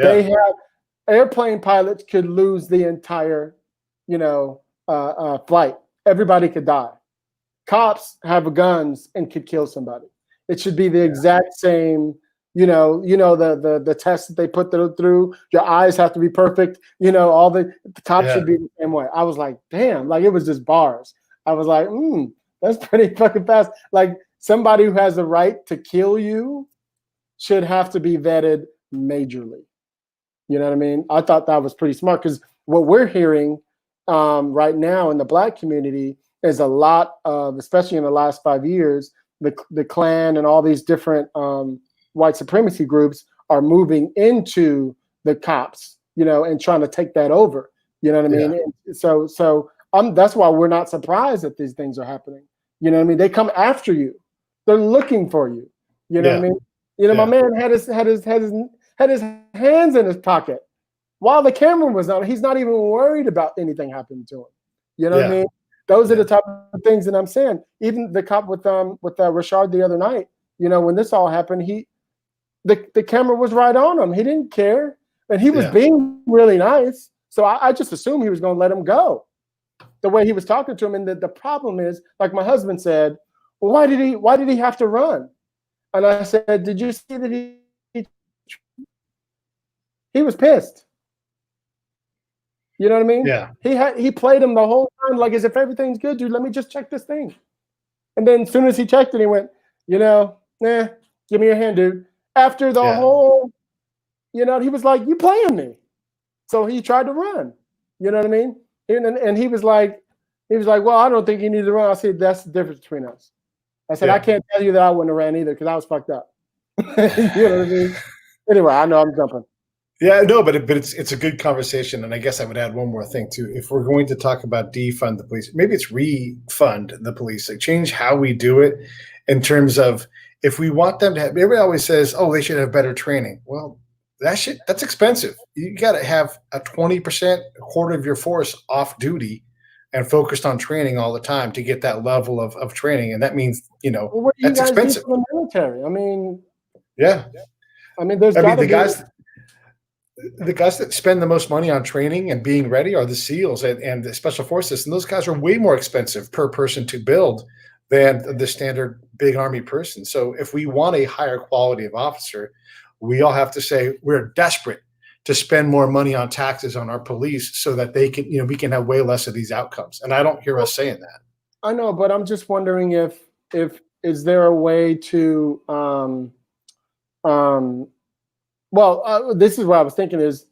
Yeah. Airplane pilots could lose the entire, flight. Everybody could die. Cops have guns and could kill somebody. It should be the exact same. The test that they put through. Your eyes have to be perfect. All the cops should be the same way. I was like, damn, like it was just bars. I was like, that's pretty fucking fast. Like, somebody who has the right to kill you should have to be vetted majorly. You know what I mean? I thought that was pretty smart because what we're hearing right now in the Black community is a lot of, especially in the last 5 years, the Klan and all these different white supremacy groups are moving into the cops, and trying to take that over. You know what I mean? And so that's why we're not surprised that these things are happening. You know what I mean? They come after you. They're looking for you. You know what I mean? My man had his hands in his pocket while the camera was on. He's not even worried about anything happening to him. You know what I mean? Those are the type of things that I'm saying. Even the cop with Rickards the other night, when this all happened, the camera was right on him. He didn't care. And he was being really nice. So I just assumed he was going to let him go. The way he was talking to him, and the problem is, like my husband said, well, why did he have to run? And I said, did you see that he was pissed? You know what I mean? Yeah. He played him the whole time like as if everything's good, dude. Let me just check this thing. And then as soon as he checked it, he went, give me your hand, dude. After the whole, he was like, you playing me. So he tried to run. You know what I mean? And he was like, well, I don't think you need to run. I said, that's the difference between us. I said, I can't tell you that I wouldn't have ran either because I was fucked up. You know what I mean? Anyway, I know I'm jumping. Yeah, no, but it's a good conversation, and I guess I would add one more thing too. If we're going to talk about defund the police, maybe it's refund the police, like change how we do it in terms of if we want them to have. Everybody always says, "Oh, they should have better training." Well, that's expensive. You got to have a 20%, a quarter of your force off duty and focused on training all the time to get that level of training, and that means what do you that's guys expensive. do for the military? I mean, yeah. I mean, there's got to be. The guys that spend the most money on training and being ready are the SEALs and the Special Forces. And those guys are way more expensive per person to build than the standard big Army person. So if we want a higher quality of officer, we all have to say we're desperate to spend more money on taxes on our police so that they can, we can have way less of these outcomes. And I don't hear us saying that. I know, but I'm just wondering if is there a way to this is what I was thinking is,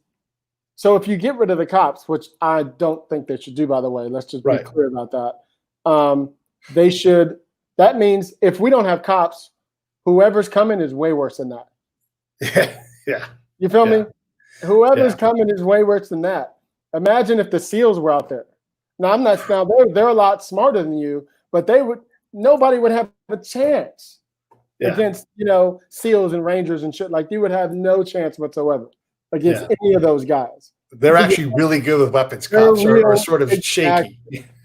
so if you get rid of the cops, which I don't think they should do, by the way, let's just be clear about that. They should, that means if we don't have cops, whoever's coming is way worse than that. Yeah. You feel me? Whoever's coming is way worse than that. Imagine if the SEALs were out there. Now they're a lot smarter than you, but nobody would have a chance. Against SEALs and Rangers and shit. Like you would have no chance whatsoever against any of those guys. They're actually really good with weapons. Cops are sort of shaky.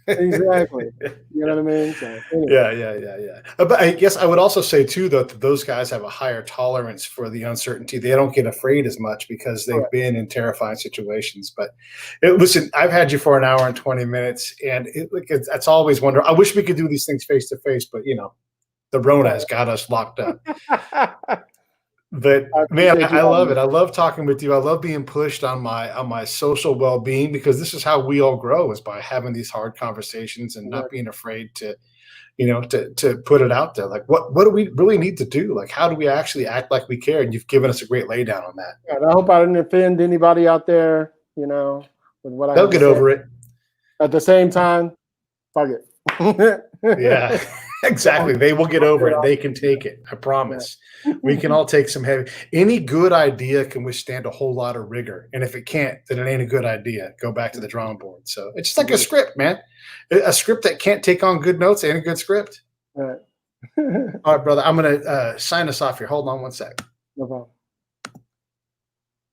Exactly. You know what I mean? So, anyway. Yeah. But I guess I would also say too, though, that those guys have a higher tolerance for the uncertainty. They don't get afraid as much because they've been in terrifying situations. But listen, I've had you for an hour and 20 minutes, and it's always wonder. I wish we could do these things face to face, but the Rona has got us locked up. But man, I love it. I love talking with you. I love being pushed on my social well-being because this is how we all grow, is by having these hard conversations and not being afraid to, to put it out there. Like what do we really need to do? Like how do we actually act like we care? And you've given us a great laydown on that. And I hope I didn't offend anybody out there, with what I They'll get over it. At the same time, fuck it. Yeah. Exactly. They will get over it. They can take it. I promise. We can all take some heavy. Any good idea can withstand a whole lot of rigor. And if it can't, then it ain't a good idea. Go back to the drawing board. So it's just like a script, man. A script that can't take on good notes ain't a good script. All right. All right, brother. I'm going to sign us off here. Hold on one sec. No problem.